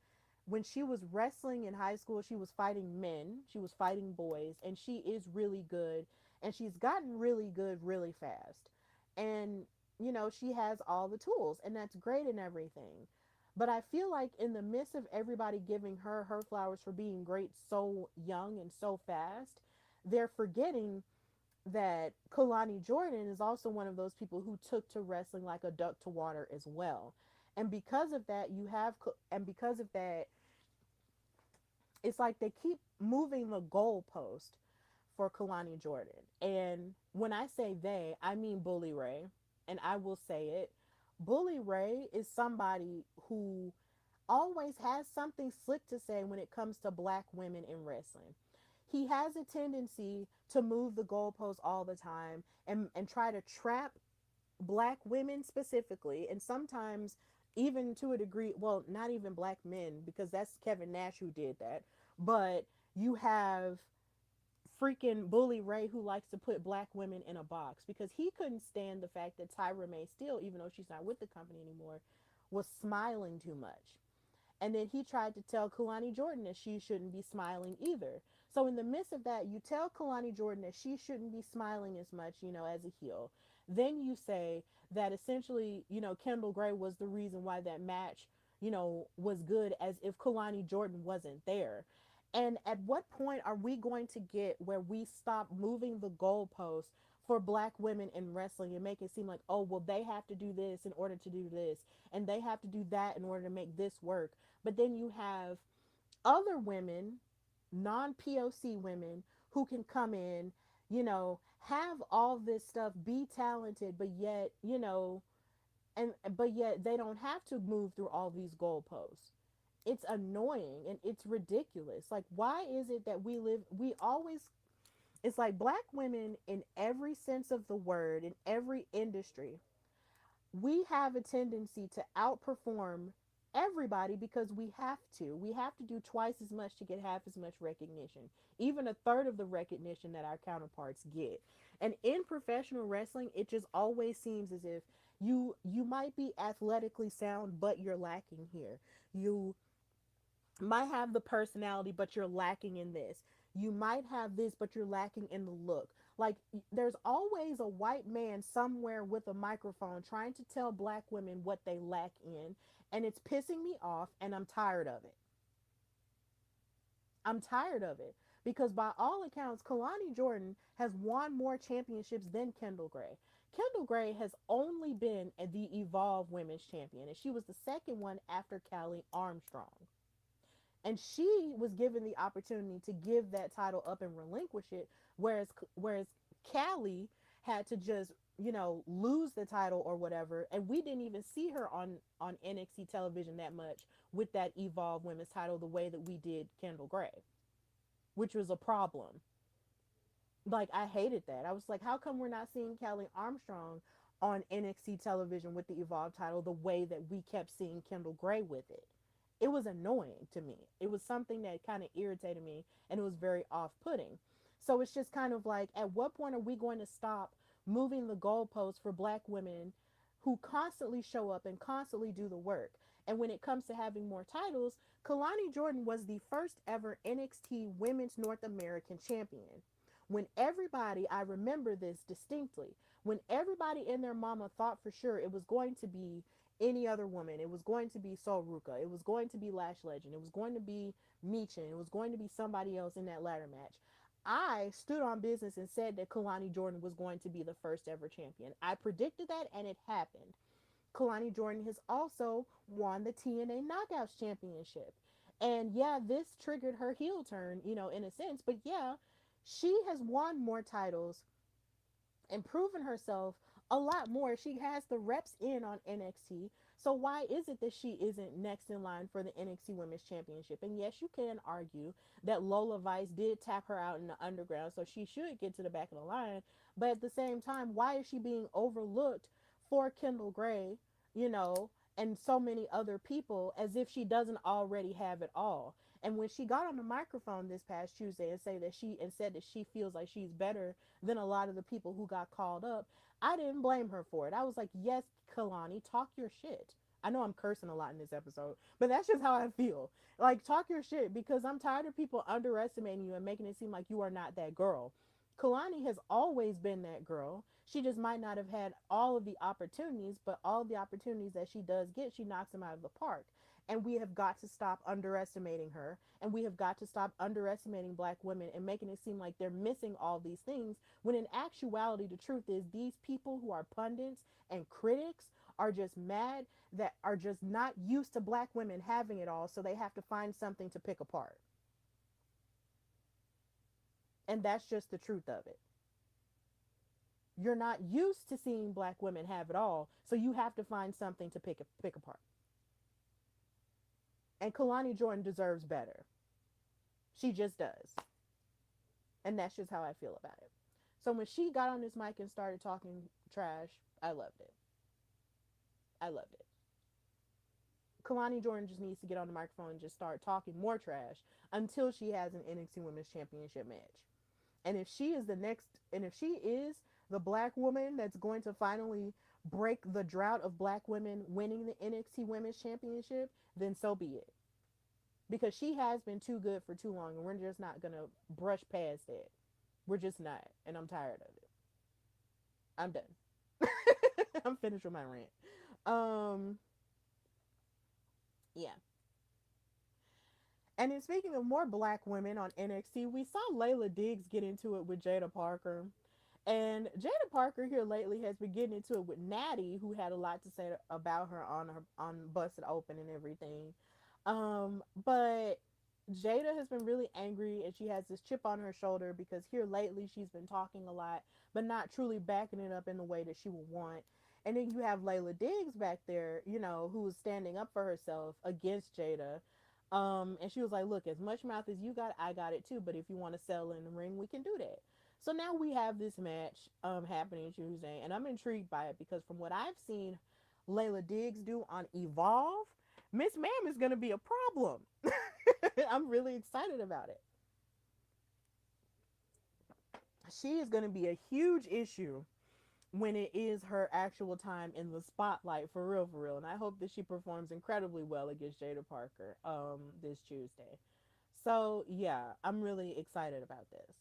S2: when she was wrestling in high school, she was fighting men, she was fighting boys, and she is really good. And she's gotten really good really fast. And, she has all the tools, and that's great and everything. But I feel like in the midst of everybody giving her her flowers for being great so young and so fast, they're forgetting that Kalani Jordan is also one of those people who took to wrestling like a duck to water as well. And because of that, because of that, it's like they keep moving the goalpost for Kalani Jordan. And when I say they, I mean Bully Ray. And I will say it. Bully Ray is somebody who always has something slick to say when it comes to black women in wrestling. He has a tendency to move the goalposts all the time and try to trap black women specifically, and sometimes even to a degree, well, not even black men, because that's Kevin Nash who did that. But you have freaking Bully Ray who likes to put black women in a box because he couldn't stand the fact that Tyra May Steele, even though she's not with the company anymore, was smiling too much. And then he tried to tell Kalani Jordan that she shouldn't be smiling either. So in the midst of that, you tell Kalani Jordan that she shouldn't be smiling as much, as a heel. Then you say that essentially, Kendall Gray was the reason why that match, was good, as if Kalani Jordan wasn't there. And at what point are we going to get where we stop moving the goalposts for black women in wrestling and make it seem like, oh, well, they have to do this in order to do this, and they have to do that in order to make this work. But then you have other women, non POC women, who can come in, have all this stuff, be talented, but yet, but yet they don't have to move through all these goalposts. It's annoying and it's ridiculous. Like, why is it that we always, it's like black women in every sense of the word, in every industry, we have a tendency to outperform everybody because we have to. We have to do twice as much to get half as much recognition, even a third of the recognition that our counterparts get. And in professional wrestling, it just always seems as if you might be athletically sound, but you're lacking here. You might have the personality, but you're lacking in this. You might have this, but you're lacking in the look. Like, there's always a white man somewhere with a microphone trying to tell black women what they lack in, and it's pissing me off, and I'm tired of it. I'm tired of it because, by all accounts, Kalani Jordan has won more championships than Kendall Gray. Kendall Gray has only been the Evolve Women's Champion, and she was the second one after Callie Armstrong. And she was given the opportunity to give that title up and relinquish it whereas Callie had to just, lose the title or whatever, and we didn't even see her on NXT television that much with that Evolve Women's title the way that we did Kendall Gray, which was a problem. Like, I hated that. I was like, how come we're not seeing Callie Armstrong on NXT television with the Evolve title the way that we kept seeing Kendall Gray with it? It was annoying to me. It was something that kind of irritated me, and it was very off putting. So it's just kind of like, at what point are we going to stop moving the goalposts for black women who constantly show up and constantly do the work? And when it comes to having more titles, Kalani Jordan was the first ever NXT Women's North American Champion. When everybody, I remember this distinctly, when everybody and their mama thought for sure it was going to be any other woman, it was going to be Sol Ruka, it was going to be Lash Legend, it was going to be Michin, it was going to be somebody else in that ladder match. I stood on business and said that Kalani Jordan was going to be the first ever champion. I predicted that, and it happened. Kalani Jordan has also won the TNA Knockouts Championship. And yeah, this triggered her heel turn, in a sense. But yeah, she has won more titles and proven herself a lot more. She has the reps in on NXT. So why is it that she isn't next in line for the NXT Women's Championship? And yes, you can argue that Lola Vice did tap her out in the underground, so she should get to the back of the line. But at the same time, why is she being overlooked for Kendall Gray, and so many other people as if she doesn't already have it all? And when she got on the microphone this past Tuesday and said that she feels like she's better than a lot of the people who got called up, I didn't blame her for it. I was like, yes, Kalani, talk your shit. I know I'm cursing a lot in this episode, but that's just how I feel. Like, talk your shit, because I'm tired of people underestimating you and making it seem like you are not that girl. Kalani has always been that girl. She just might not have had all of the opportunities, but all of the opportunities that she does get, she knocks them out of the park. And we have got to stop underestimating her, and we have got to stop underestimating black women and making it seem like they're missing all these things, when in actuality the truth is these people who are pundits and critics are just mad, that are just not used to black women having it all, so they have to find something to pick apart. And that's just the truth of it. You're not used to seeing black women have it all, so you have to find something to pick apart. And Kalani Jordan deserves better. She just does. And that's just how I feel about it. So when she got on this mic and started talking trash, I loved it. I loved it. Kalani Jordan just needs to get on the microphone and just start talking more trash until she has an NXT Women's Championship match. And if she is the black woman that's going to finally break the drought of black women winning the NXT Women's Championship, then so be it. Because she has been too good for too long, and we're just not going to brush past it. We're just not, and I'm tired of it. I'm done. I'm finished with my rant. Yeah. And then, speaking of more black women on NXT, we saw Layla Diggs get into it with Jada Parker. And Jada Parker here lately has been getting into it with Natty, who had a lot to say about her on Busted Open and everything. But Jada has been really angry, and she has this chip on her shoulder because here lately she's been talking a lot, but not truly backing it up in the way that she would want. And then you have Layla Diggs back there, who's standing up for herself against Jada. And she was like, look, as much mouth as you got, I got it too. But if you want to settle in the ring, we can do that. So now we have this match happening Tuesday, and I'm intrigued by it because from what I've seen Layla Diggs do on Evolve, Miss Ma'am is going to be a problem. I'm really excited about it. She is going to be a huge issue when it is her actual time in the spotlight, for real, for real. And I hope that she performs incredibly well against Jada Parker this Tuesday. So yeah, I'm really excited about this.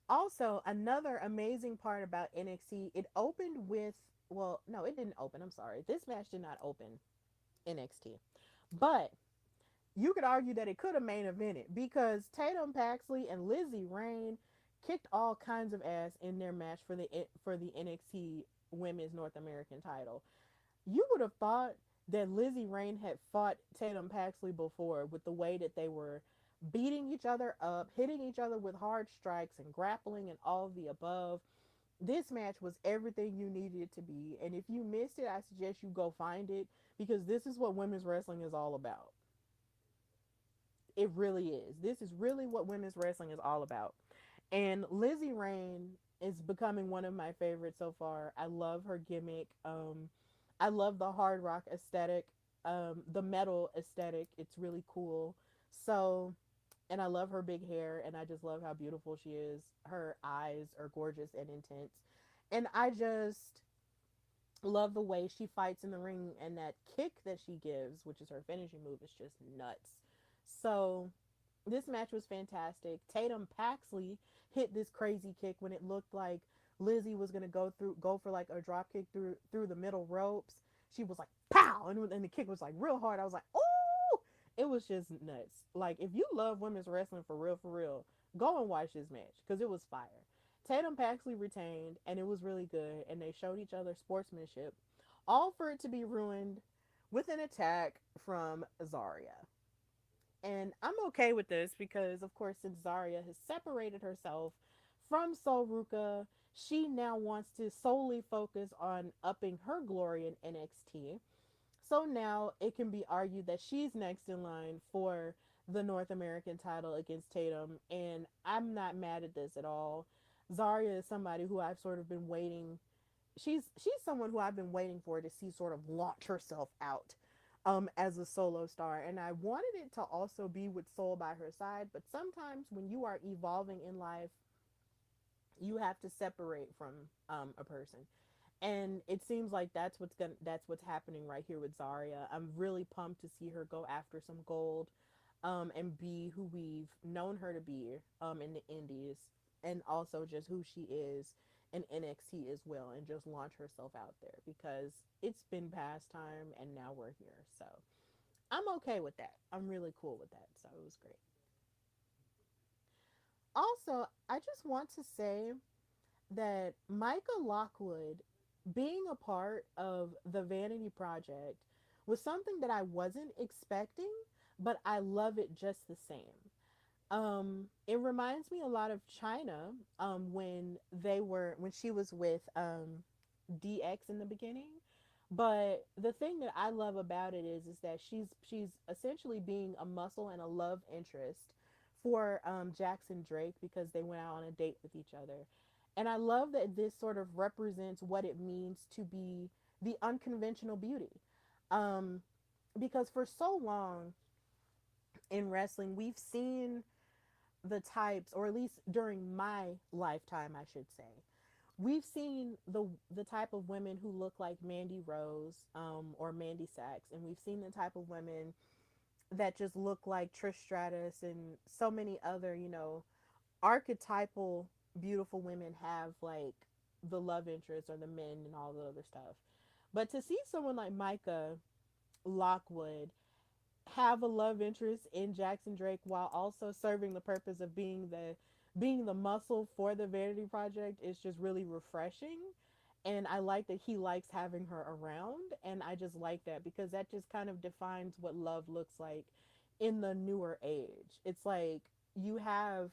S2: Also, another amazing part about NXT, it opened with, well, no, it didn't open. I'm sorry. This match did not open NXT. But you could argue that it could have main evented because Tatum Paxley and Lizzie Rain kicked all kinds of ass in their match for the NXT Women's North American title. You would have thought that Lizzie Rain had fought Tatum Paxley before with the way that they were beating each other up, hitting each other with hard strikes and grappling and all of the above. This match was everything you needed it to be. And if you missed it, I suggest you go find it because this is what women's wrestling is all about. It really is. This is really what women's wrestling is all about. And Lizzie Rain is becoming one of my favorites so far. I love her gimmick. I love the hard rock aesthetic, the metal aesthetic. It's really cool. So, and I love her big hair, and I just love how beautiful she is. Her eyes are gorgeous and intense. And I just love the way she fights in the ring, and that kick that she gives, which is her finishing move, is just nuts. So this match was fantastic. Tatum Paxley hit this crazy kick when it looked like Lizzie was gonna go for like a drop kick through the middle ropes. She was like pow, and the kick was like real hard. I was like, oh, it was just nuts. Like if you love women's wrestling for real, go and watch this match because it was fire. Tatum Paxley retained, and it was really good. And they showed each other sportsmanship, all for it to be ruined with an attack from Zarya. And I'm okay with this because, of course, since Zarya has separated herself from Sol Ruka, she now wants to solely focus on upping her glory in NXT. So now it can be argued that she's next in line for the North American title against Tatum. And I'm not mad at this at all. Zarya is somebody who I've sort of been waiting. She's someone who I've been waiting for to see sort of launch herself out as a solo star. And I wanted it to also be with Soul by her side, but sometimes when you are evolving in life, you have to separate from a person. And it seems like that's what's happening right here with Zarya. I'm really pumped to see her go after some gold, and be who we've known her to be in the Indies, and also just who she is in NXT as well, and just launch herself out there because it's been past time and now we're here. So I'm okay with that. I'm really cool with that. So it was great. Also, I just want to say that Micah Lockwood being a part of the Vanity Project was something that I wasn't expecting, but I love it just the same. It reminds me a lot of China, when she was with DX in the beginning. But the thing that I love about it is that she's essentially being a muscle and a love interest for Jackson Drake because they went out on a date with each other. And I love that this sort of represents what it means to be the unconventional beauty. Um, because for so long in wrestling, we've seen the types, or at least during my lifetime, I should say, we've seen the type of women who look like Mandy Rose, or Mandy Sachs, and we've seen the type of women that just look like Trish Stratus, and so many other, archetypal beautiful women have like the love interest or the men and all the other stuff. But to see someone like Micah Lockwood have a love interest in Jackson Drake while also serving the purpose of being the muscle for the Vanity Project is just really refreshing. And I like that he likes having her around, and I just like that because that just kind of defines what love looks like in the newer age. It's like you have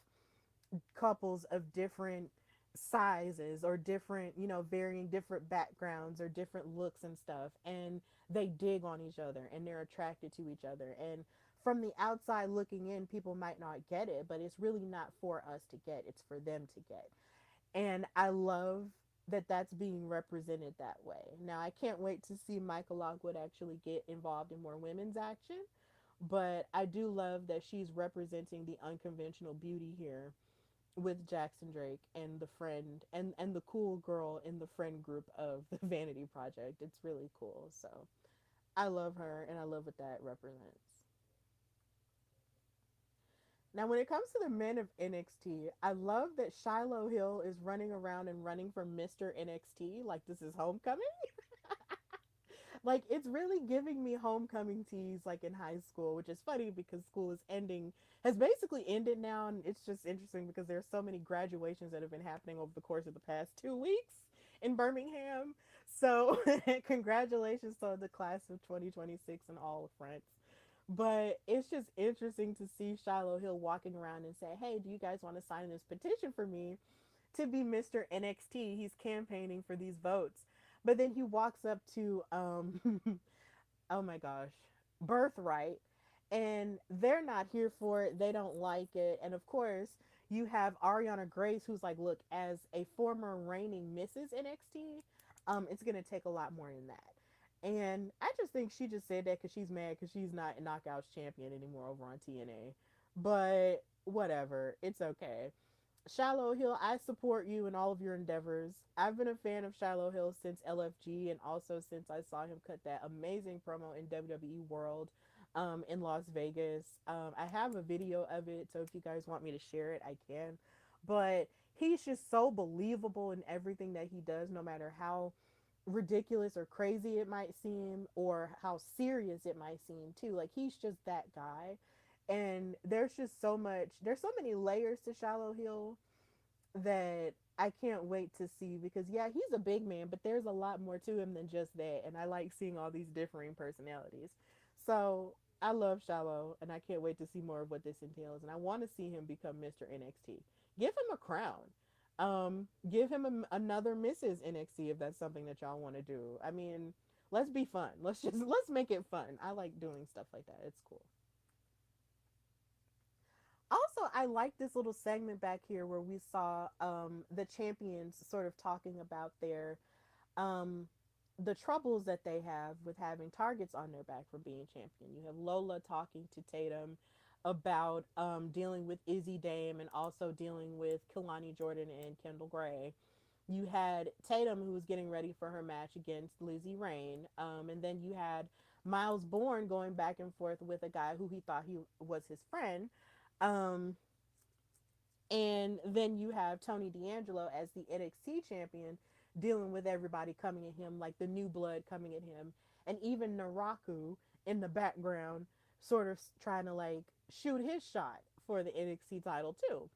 S2: couples of different sizes or different, varying different backgrounds or different looks and stuff, and they dig on each other and they're attracted to each other. And from the outside looking in, people might not get it, but it's really not for us to get, it's for them to get. And I love that that's being represented that way. Now, I can't wait to see Michael Lockwood actually get involved in more women's action, but I do love that she's representing the unconventional beauty here with Jackson Drake and the friend and the cool girl in the friend group of the Vanity Project. It's really cool. So I love her and I love what that represents. Now, when it comes to the men of NXT, I love that Shiloh Hill is running around and running for Mr. NXT like this is homecoming. Like it's really giving me homecoming teas like in high school, which is funny because school is ending, has basically ended now, and it's just interesting because there's so many graduations that have been happening over the course of the past 2 weeks in Birmingham. So congratulations to the class of 2026 and all fronts. But it's just interesting to see Shiloh Hill walking around and say, "Hey, do you guys want to sign this petition for me to be Mr. NXT?" He's campaigning for these votes. But then he walks up to oh my gosh, Birthright, and they're not here for it. They don't like it. And of course, you have Ariana Grace, who's like, look, as a former reigning Mrs. NXT, it's gonna take a lot more than that. And I just think she just said that because she's mad because she's not a Knockouts champion anymore over on TNA. But whatever, it's okay. Shiloh Hill, I support you in all of your endeavors. I've been a fan of Shiloh Hill since LFG and also since I saw him cut that amazing promo in WWE World in Las Vegas. I have a video of it, so if you guys want me to share it, I can. But he's just so believable in everything that he does, no matter how ridiculous or crazy it might seem or how serious it might seem, too. Like, he's just that guy. And there's just so much, there's so many layers to Shiloh Hill that I can't wait to see because yeah, he's a big man, but there's a lot more to him than just that, and I like seeing all these differing personalities. So I love Shiloh, and I can't wait to see more of what this entails, and I want to see him become Mr. NXT. Give him a crown. Give him another Mrs. NXT if that's something that y'all want to do. I mean, let's be fun. Let's make it fun. I like doing stuff like that. It's cool. Also, I like this little segment back here where we saw the champions sort of talking about their um, the troubles that they have with having targets on their back for being champion. You have Lola talking to Tatum about dealing with Izzy Dame and also dealing with Kelani Jordan and Kendall Gray. You had Tatum, who was getting ready for her match against Lizzie Rain, and then you had Miles Bourne going back and forth with a guy who he thought he was his friend. Um, and then you have Tony D'Angelo as the NXT champion dealing with everybody coming at him, like the new blood coming at him. And even Naraku in the background, sort of trying to like shoot his shot for the NXT title, too.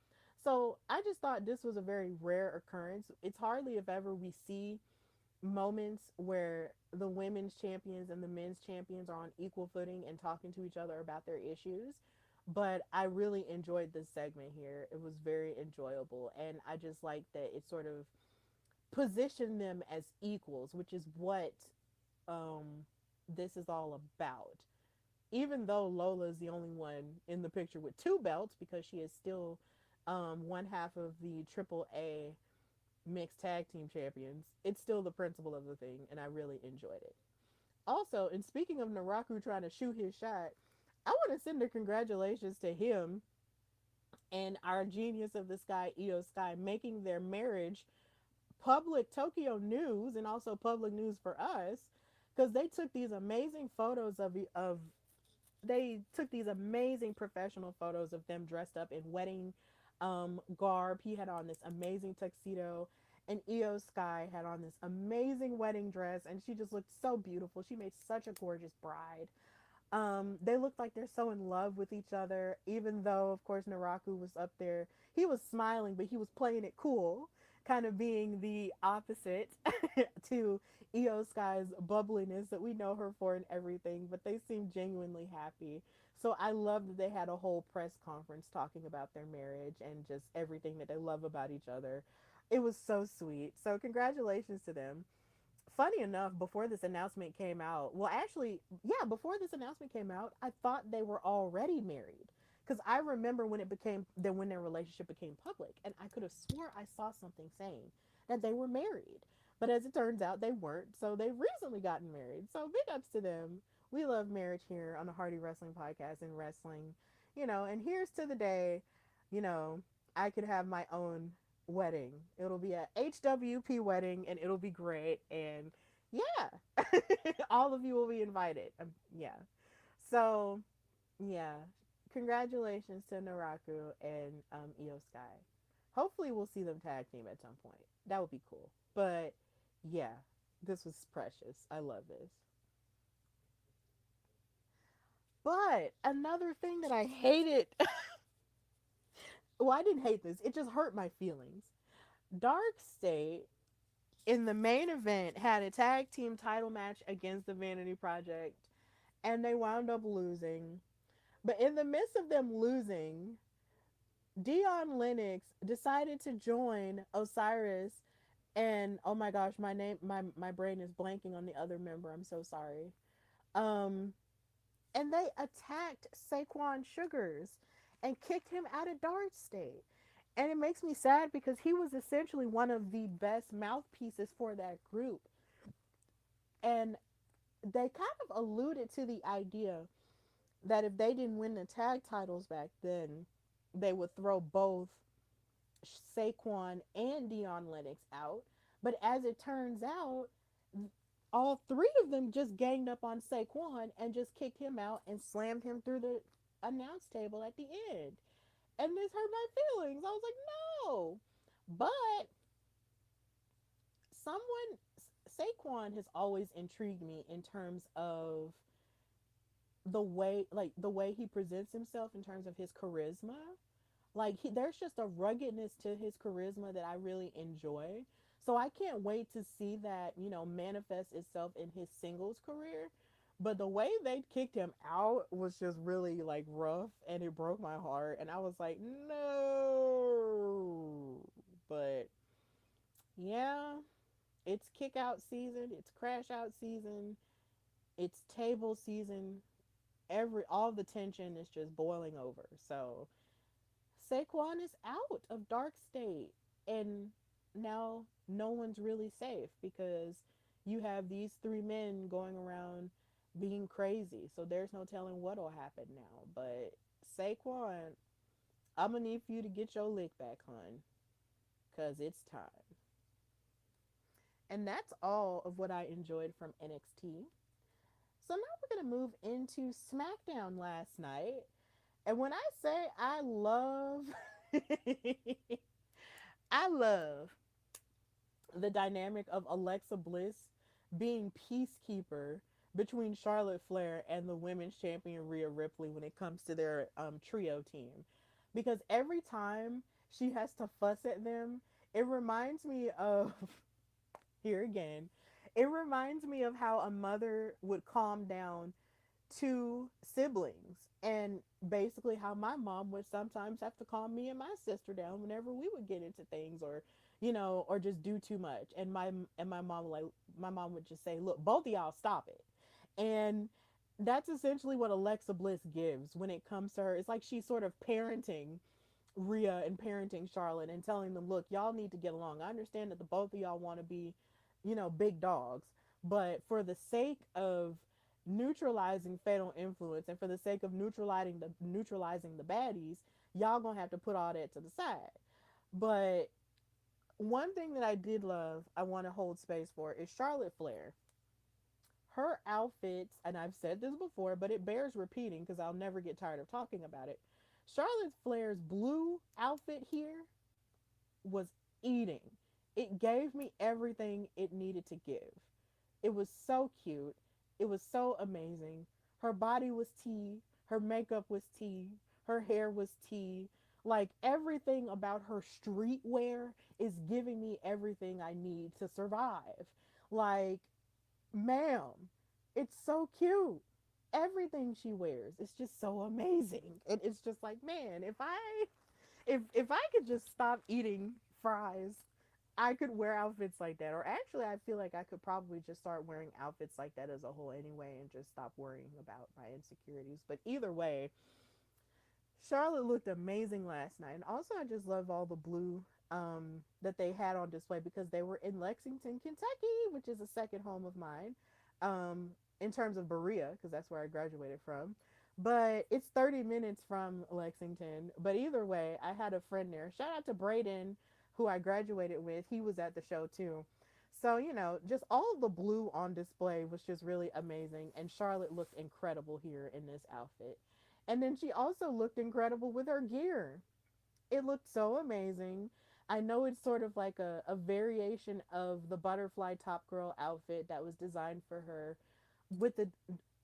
S2: So I just thought this was a very rare occurrence. It's hardly, if ever, we see moments where the women's champions and the men's champions are on equal footing and talking to each other about their issues. But I really enjoyed this segment here. It was very enjoyable. And I just like that it sort of positioned them as equals, which is what this is all about. Even though Lola is the only one in the picture with two belts because she is still one half of the AAA mixed tag team champions, it's still the principle of the thing, and I really enjoyed it. Also, and speaking of Naraku trying to shoot his shot, I want to send a congratulations to him and our genius of the sky, Io Sky, making their marriage public Tokyo news and also public news for us because they took these amazing photos of they took these amazing professional photos of them dressed up in wedding garb. He had on this amazing tuxedo, and Io Sky had on this amazing wedding dress, and she just looked so beautiful. She made such a gorgeous bride. They looked like they're so in love with each other, even though, of course, Naraku was up there. He was smiling, but he was playing it cool, kind of being the opposite to Io Sky's bubbliness that we know her for and everything, but they seemed genuinely happy. So I love that they had a whole press conference talking about their marriage and just everything that they love about each other. It was so sweet. So congratulations to them. Funny enough, before this announcement came out, well, actually, yeah, before this announcement came out, I thought they were already married because I remember when it became then when their relationship became public, and I could have swore I saw something saying that they were married, but as it turns out, they weren't. So they've recently gotten married. So big ups to them. We love marriage here on the Hardy Wrestling Podcast and wrestling, And here's to the day, you know, I could have my own wedding. It'll be a HWP wedding and it'll be great. And yeah, all of you will be invited. Yeah. So, yeah. Congratulations to Naraku and Io Sky. Hopefully, we'll see them tag team at some point. That would be cool. But yeah, this was precious. I love this. But another thing that I hated, well, I didn't hate this, it just hurt my feelings. Dark State in the main event had a tag team title match against the Vanity Project, and they wound up losing. But in the midst of them losing, Dion Lennox decided to join Osiris and oh my gosh, my brain is blanking on the other member. I'm so sorry. Um and they attacked Saquon Sugars and kicked him out of Dark State. And it makes me sad because he was essentially one of the best mouthpieces for that group. And they kind of alluded to the idea that if they didn't win the tag titles back then, they would throw both Saquon and Dion Lennox out. But as it turns out, all three of them just ganged up on Saquon and just kicked him out and slammed him through the announce table at the end. And this hurt my feelings. I was like, no. But someone, Saquon has always intrigued me in terms of the way he presents himself in terms of his charisma. Like there's just a ruggedness to his charisma that I really enjoy. So I can't wait to see that, manifest itself in his singles career. But the way they kicked him out was just really like rough and it broke my heart. And I was like, no. But yeah, it's kick out season, it's crash out season, it's table season. All the tension is just boiling over. So Saquon is out of Dark State, and now no one's really safe because you have these three men going around being crazy. So there's no telling what'll happen now. But Saquon, I'm gonna need for you to get your lick back, hun, cause it's time. And that's all of what I enjoyed from NXT. So now we're gonna move into SmackDown last night. And when I say I love I love the dynamic of Alexa Bliss being peacekeeper between Charlotte Flair and the women's champion Rhea Ripley when it comes to their trio team. Because every time she has to fuss at them, it reminds me of, here again, it reminds me of how a mother would calm down two siblings, and basically how my mom would sometimes have to calm me and my sister down whenever we would get into things, or or just do too much. And my mom would just say, look, both of y'all stop it. And that's essentially what Alexa Bliss gives when it comes to her. It's like she's sort of parenting Rhea and parenting Charlotte and telling them, look, y'all need to get along. I understand that the both of y'all want to be, big dogs, but for the sake of neutralizing fatal influence and for the sake of neutralizing the baddies, y'all gonna have to put all that to the side. But one thing that I did love, I want to hold space for, is Charlotte Flair. Her outfits, and I've said this before, but it bears repeating because I'll never get tired of talking about it. Charlotte Flair's blue outfit here was eating. It gave me everything it needed to give. It was so cute. It was so amazing. Her body was tea. Her makeup was tea. Her hair was tea. Like everything about her streetwear is giving me everything I need to survive. Like, ma'am, it's so cute. Everything she wears is just so amazing. And it's just like, man, if I could just stop eating fries, I could wear outfits like that. Or actually, I feel like I could probably just start wearing outfits like that as a whole anyway and just stop worrying about my insecurities. But either way, Charlotte looked amazing last night. And also, I just love all the blue that they had on display because they were in Lexington, Kentucky, which is a second home of mine, in terms of Berea, because that's where I graduated from. But it's 30 minutes from Lexington. But either way, I had a friend there. Shout out to Braden, who I graduated with. He was at the show too. So, just all the blue on display was just really amazing. And Charlotte looked incredible here in this outfit. And then she also looked incredible with her gear. It looked so amazing. I know it's sort of like a variation of the butterfly top girl outfit that was designed for her, with the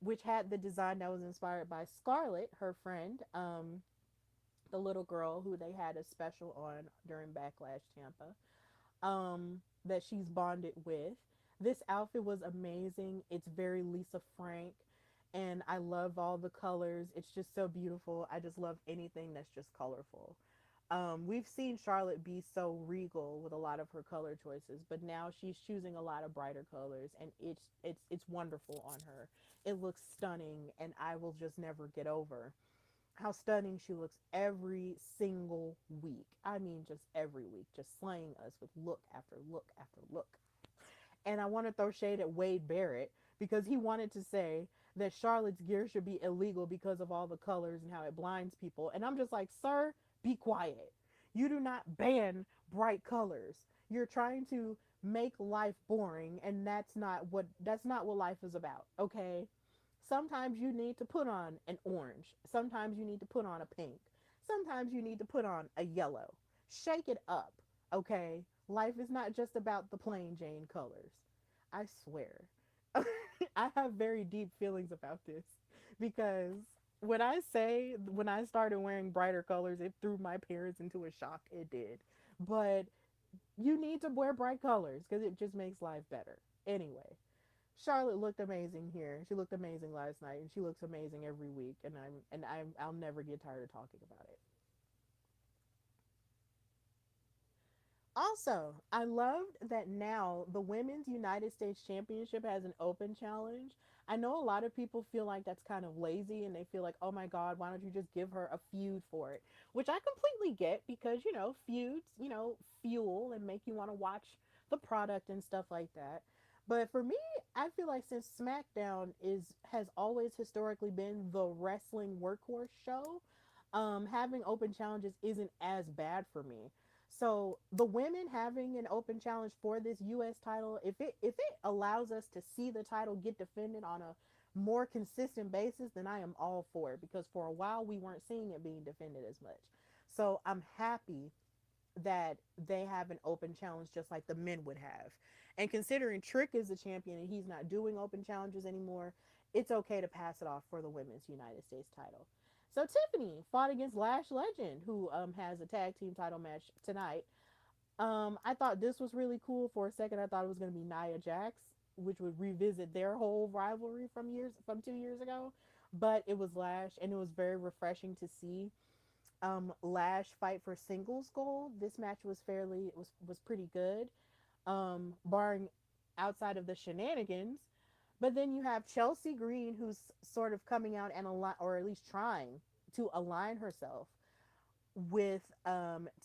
S2: which had the design that was inspired by Scarlett, her friend, the little girl who they had a special on during Backlash Tampa, that she's bonded with. This outfit was amazing. It's very Lisa Frank. And I love all the colors. It's just so beautiful. I just love anything that's just colorful. We've seen Charlotte be so regal with a lot of her color choices, but now she's choosing a lot of brighter colors, and it's wonderful on her. It looks stunning, and I will just never get over how stunning she looks every single week. I mean, just every week, just slaying us with look after look after look. And I want to throw shade at Wade Barrett because he wanted to say that Charlotte's gear should be illegal because of all the colors and how it blinds people. And I'm just like, sir, be quiet. You do not ban bright colors. You're trying to make life boring, and that's not what life is about, okay? Sometimes you need to put on an orange. Sometimes you need to put on a pink. Sometimes you need to put on a yellow. Shake it up, okay? Life is not just about the plain Jane colors. I swear. I have very deep feelings about this because when I started wearing brighter colors, it threw my parents into a shock. It did. But you need to wear bright colors because it just makes life better. Anyway, Charlotte looked amazing here. She looked amazing last night, and she looks amazing every week. I'll never get tired of talking about it. Also, I loved that now the Women's United States Championship has an open challenge. I know a lot of people feel like that's kind of lazy and they feel like, oh my God, why don't you just give her a feud for it? Which I completely get because, feuds, fuel and make you want to watch the product and stuff like that. But for me, I feel like since SmackDown has always historically been the wrestling workhorse show, having open challenges isn't as bad for me. So the women having an open challenge for this US title, if it allows us to see the title get defended on a more consistent basis, then I am all for it because for a while we weren't seeing it being defended as much. So I'm happy that they have an open challenge just like the men would have. And considering Trick is the champion and he's not doing open challenges anymore, it's okay to pass it off for the women's United States title. So Tiffany fought against Lash Legend, who has a tag team title match tonight. I thought this was really cool. For a second, I thought it was going to be Nia Jax, which would revisit their whole rivalry from 2 years ago. But it was Lash, and it was very refreshing to see Lash fight for singles gold. This match was pretty good, barring outside of the shenanigans. But then you have Chelsea Green, who's sort of coming out and or at least trying to align herself with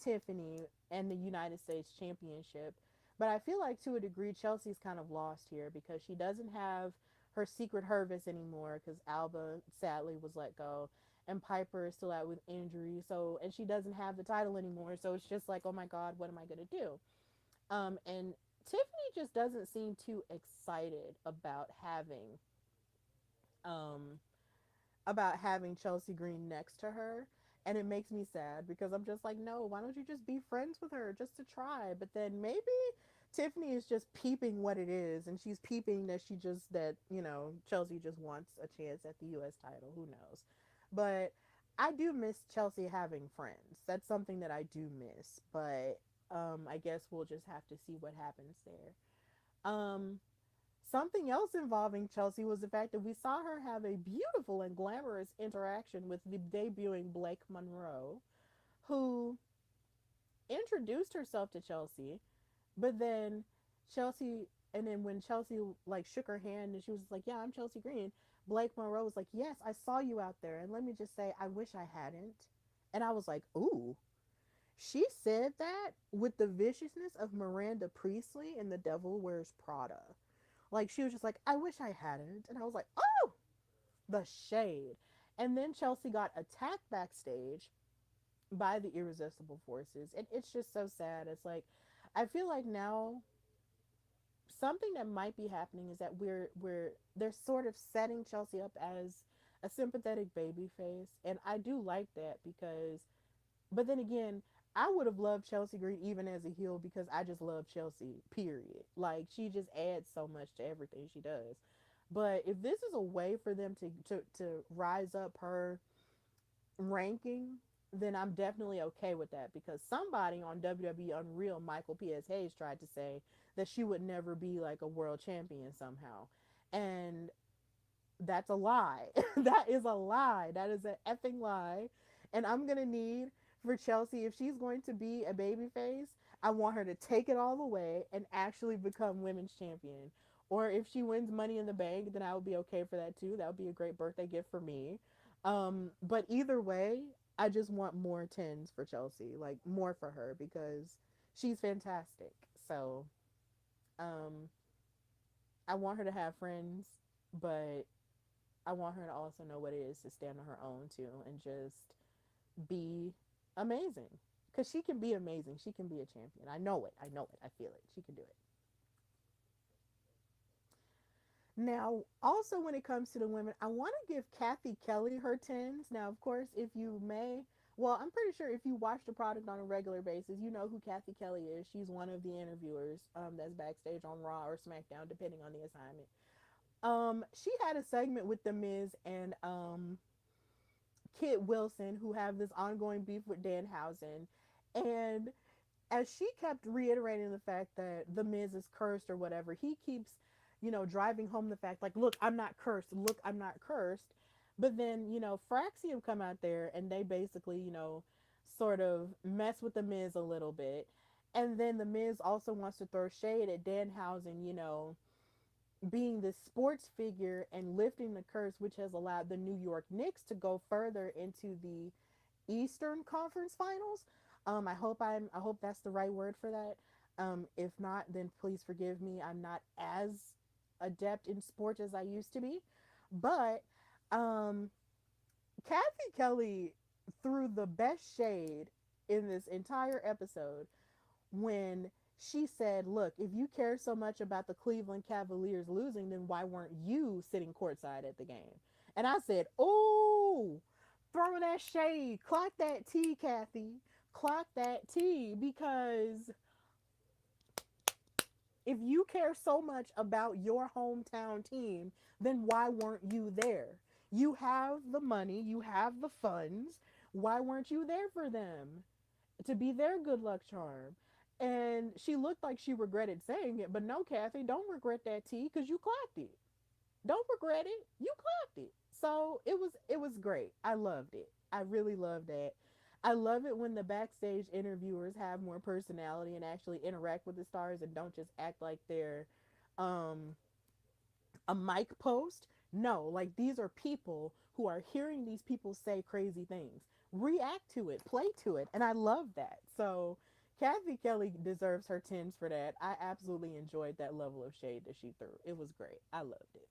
S2: Tiffany and the United States Championship. But I feel like to a degree, Chelsea's kind of lost here because she doesn't have her secret Hervis anymore because Alba sadly was let go and Piper is still out with injury. So, and she doesn't have the title anymore. So it's just like, oh my God, what am I going to do? And Tiffany just doesn't seem too excited um, about having Chelsea Green next to her. And it makes me sad because I'm just like, no, why don't you just be friends with her just to try? But then maybe Tiffany is just peeping what it is, and she's peeping that Chelsea just wants a chance at the US title. Who knows? But I do miss Chelsea having friends. That's something that I do miss. But I guess we'll just have to see what happens there. Something else involving Chelsea was the fact that we saw her have a beautiful and glamorous interaction with the debuting Blake Monroe, who introduced herself to Chelsea, but then when Chelsea like shook her hand and she was like, "Yeah, I'm Chelsea Green," Blake Monroe was like, "Yes, I saw you out there, and let me just say, I wish I hadn't." And I was like, "Ooh." She said that with the viciousness of Miranda Priestley in The Devil Wears Prada. Like she was just like, I wish I hadn't. And I was like, oh, the shade. And then Chelsea got attacked backstage by the Irresistible Forces. And it's just so sad. It's like, I feel like now something that might be happening is that they're sort of setting Chelsea up as a sympathetic baby face. And I do like that because, but then again, I would have loved Chelsea Green even as a heel because I just love Chelsea, period. Like, she just adds so much to everything she does. But if this is a way for them to rise up her ranking, then I'm definitely okay with that because somebody on WWE Unreal, Michael P.S. Hayes, tried to say that she would never be like a world champion somehow. And That's a lie. That is a lie. That is an effing lie. And I'm gonna need for Chelsea, if she's going to be a baby face, I want her to take it all the way and actually become women's champion. Or if she wins money in the bank, then I would be okay for that too. That would be a great birthday gift for me. But either way, I just want more tens for Chelsea, like more for her because she's fantastic. So, um, I want her to have friends, but I want her to also know what it is to stand on her own too and just be amazing. Because she can be amazing. She can be a champion. I know it. I know it. I feel it. She can do it. Now, also when it comes to the women, I want to give Kathy Kelly her tens. Now, of course, if you may, well, I'm pretty sure if you watch the product on a regular basis, you know who Kathy Kelly is. She's one of the interviewers that's backstage on Raw or SmackDown, depending on the assignment. She had a segment with The Miz and Kit Wilson, who have this ongoing beef with Danhausen. And as she kept reiterating the fact that The Miz is cursed or whatever, he keeps, driving home the fact, like, look, I'm not cursed. Look, I'm not cursed. But then, Fraxium come out there and they basically, sort of mess with The Miz a little bit. And then The Miz also wants to throw shade at Danhausen, being this sports figure and lifting the curse, which has allowed the New York Knicks to go further into the Eastern Conference Finals. I hope that's the right word for that. If not, then please forgive me. I'm not as adept in sports as I used to be, but um, Kathy Kelly threw the best shade in this entire episode when she said, look, if you care so much about the Cleveland Cavaliers losing, then why weren't you sitting courtside at the game? And I said, oh, throwing that shade. Clock that T, Kathy. Clock that T, because if you care so much about your hometown team, then why weren't you there? You have the money, you have the funds. Why weren't you there for them? To be their good luck charm. And she looked like she regretted saying it, but no, Kathy, don't regret that T because you clocked it. Don't regret it. You clocked it. So it was great. I loved it. I really loved that. I love it when the backstage interviewers have more personality and actually interact with the stars and don't just act like they're um a mic post. No, like these are people who are hearing these people say crazy things. React to it, play to it, and I love that. So Kathy Kelly deserves her tens for that. I absolutely enjoyed that level of shade that she threw. It was great. I loved it.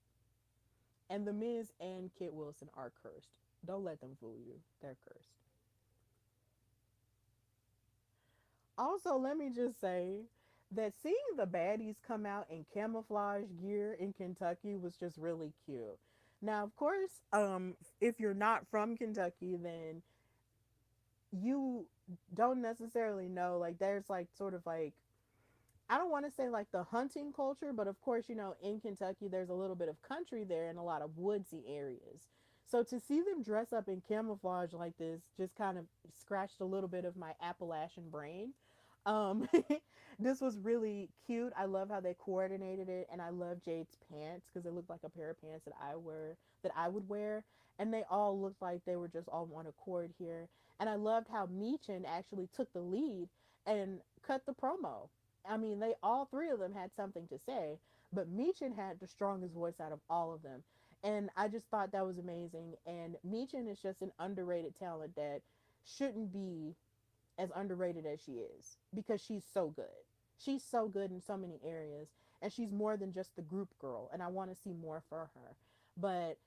S2: And The Miz and Kit Wilson are cursed. Don't let them fool you. They're cursed. Also, let me just say that seeing the baddies come out in camouflage gear in Kentucky was just really cute. Now, of course, if you're not from Kentucky, then you don't necessarily know. Like, there's like sort of like, I don't want to say like the hunting culture, but of course, in Kentucky, there's a little bit of country there and a lot of woodsy areas. So to see them dress up in camouflage like this just kind of scratched a little bit of my Appalachian brain. Um, this was really cute. I love how they coordinated it, and I love Jade's pants because it looked like a pair of pants that I would wear, and they all looked like they were just all on accord here. And I loved how Meechin actually took the lead and cut the promo. I mean, they all three of them had something to say, but Meechin had the strongest voice out of all of them. And I just thought that was amazing. And Meechin is just an underrated talent that shouldn't be as underrated as she is because she's so good. She's so good in so many areas, and she's more than just the group girl. And I want to see more for her. But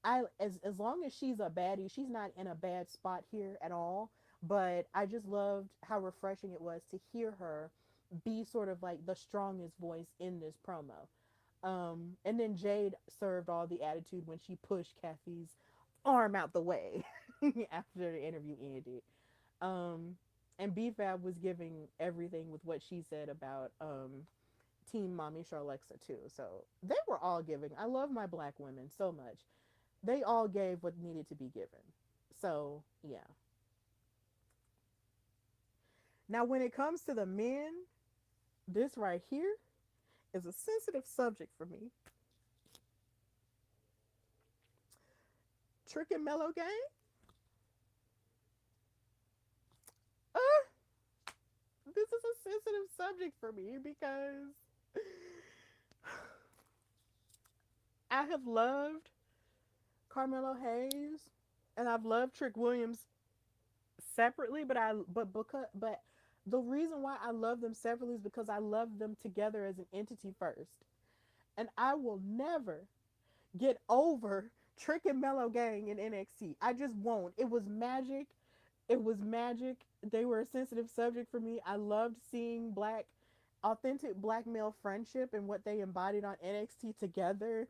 S2: I as long as she's a baddie, she's not in a bad spot here at all. But I just loved how refreshing it was to hear her be sort of like the strongest voice in this promo. And then Jade served all the attitude when she pushed Kathy's arm out the way after the interview ended. Um, and BFAB was giving everything with what she said about Team Mommy Charlexa too. So they were all giving. I love my black women so much. They all gave what needed to be given. So yeah. Now when it comes to the men, this right here is a sensitive subject for me. Trick and Mellow gang? Uh, this is a sensitive subject for me because I have loved Carmelo Hayes and I've loved Trick Williams separately, but the reason why I love them separately is because I love them together as an entity first. And I will never get over Trick and Mellow Gang in NXT. I just won't. It was magic. It was magic. They were a sensitive subject for me. I loved seeing authentic black male friendship and what they embodied on NXT together.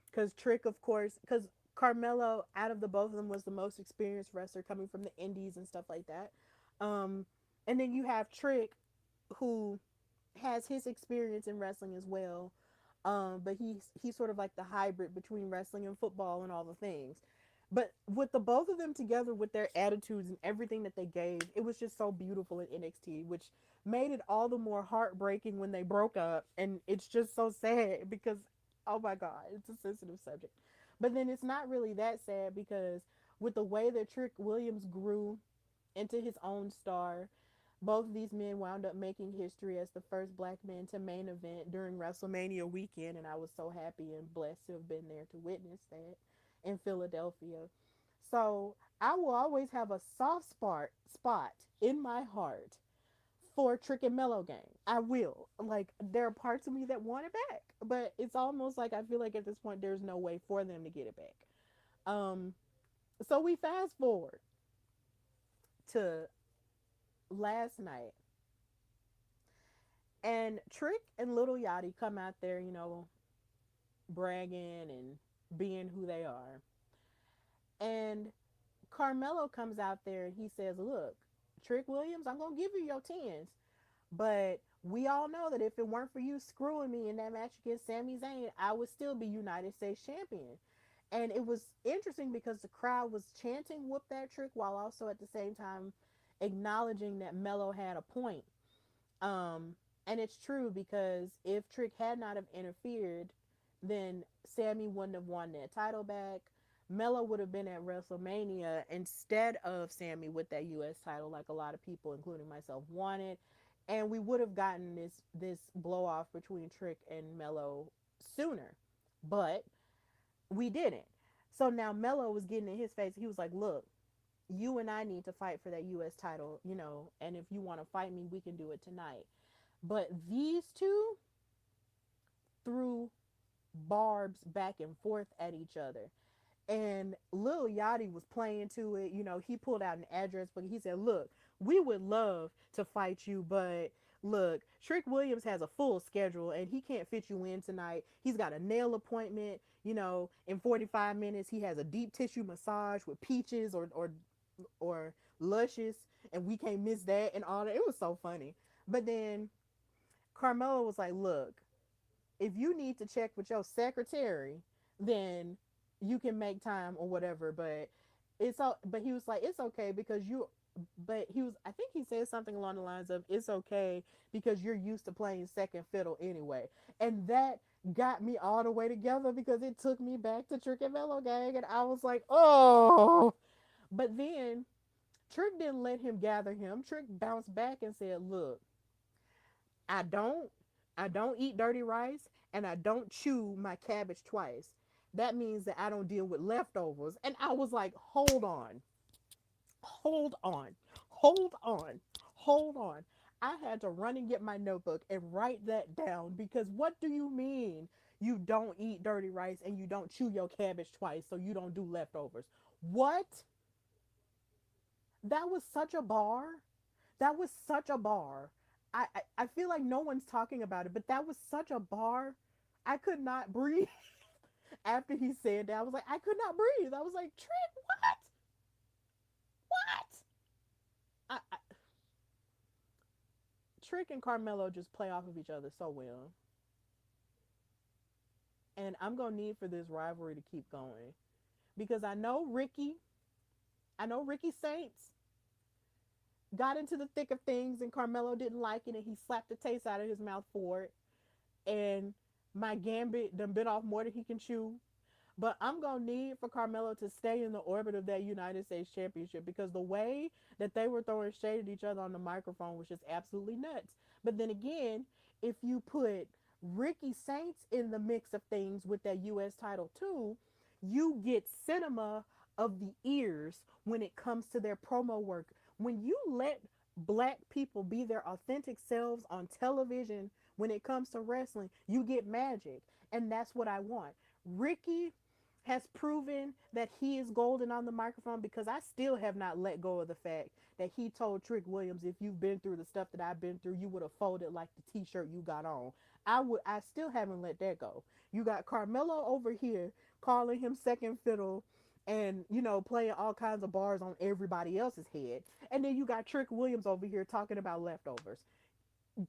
S2: Because Trick, of course, because Carmelo, out of the both of them, was the most experienced wrestler coming from the indies and stuff like that. Um, and then you have Trick, who has his experience in wrestling as well. But he's sort of like the hybrid between wrestling and football and all the things. But with the both of them together with their attitudes and everything that they gave, it was just so beautiful in NXT, which made it all the more heartbreaking when they broke up. And it's just so sad because, oh my God, it's a sensitive subject. But then it's not really that sad because with the way that Trick Williams grew into his own star, both of these men wound up making history as the first black men to main event during WrestleMania weekend, and I was so happy and blessed to have been there to witness that in Philadelphia. So I will always have a spot in my heart for Trick and Mellow Gang. I will. Like, there are parts of me that want it back, but it's almost like I feel like at this point there's no way for them to get it back. Um, so we fast forward to last night, and Trick and Little Yachty come out there, bragging and being who they are. And Carmelo comes out there and he says, "Look, Trick Williams, I'm going to give you your tens. But we all know that if it weren't for you screwing me in that match against Sami Zayn, I would still be United States champion." And it was interesting because the crowd was chanting "whoop that Trick" while also at the same time acknowledging that Mello had a point. Um, and it's true because if Trick had not have interfered, then Sammy wouldn't have won that title back. Mello would have been at WrestleMania instead of Sammy with that U.S. title, like a lot of people, including myself, wanted, and we would have gotten this blow off between Trick and Mello sooner, but we didn't. So now Mello was getting in his face. He was like, "Look, you and I need to fight for that U.S. title, and if you want to fight me, we can do it tonight." But these two threw barbs back and forth at each other. And Lil Yachty was playing to it. He pulled out an address book. He said, "Look, we would love to fight you, but look, Trick Williams has a full schedule and he can't fit you in tonight. He's got a nail appointment, in 45 minutes. He has a deep tissue massage with peaches or luscious, and we can't miss that," and all that. It was so funny. But then Carmelo was like, "Look, if you need to check with your secretary, then you can make time or whatever, but but he was like, it's okay because you but he was I think he said something along the lines of, it's okay because you're used to playing second fiddle anyway." And that got me all the way together because it took me back to Trick and Mellow Gang, and I was like, "Oh." But then Trick didn't let him gather him. Trick bounced back and said, "Look, I don't I don't eat dirty rice and I don't chew my cabbage twice. That means that I don't deal with leftovers." And I was like, "Hold on. Hold on. Hold on. Hold on." I had to run and get my notebook and write that down because what do you mean you don't eat dirty rice and you don't chew your cabbage twice so you don't do leftovers? What? That was such a bar. That was such a bar. I feel like no one's talking about it, but that was such a bar. I could not breathe after he said that. I was like, I could not breathe. I was like, "Trent, what? What?" I Trick and Carmelo just play off of each other so well. And I'm going to need for this rivalry to keep going because I know Ricky Saints got into the thick of things and Carmelo didn't like it and he slapped the taste out of his mouth for it. And my Gambit done bit off more than he can chew. But I'm gonna need for Carmelo to stay in the orbit of that United States Championship, because the way that they were throwing shade at each other on the microphone was just absolutely nuts. But then again, if you put Ricky Saints in the mix of things with that US title too, you get cinema of the ears when it comes to their promo work. When you let black people be their authentic selves on television when it comes to wrestling, you get magic. And that's what I want. Ricky has proven that he is golden on the microphone, because I still have not let go of the fact that he told Trick Williams, if you've been through the stuff that I've been through, you would have folded like the t-shirt you got on. I still haven't let that go. You got Carmelo over here calling him second fiddle and playing all kinds of bars on everybody else's head. And then you got Trick Williams over here talking about leftovers.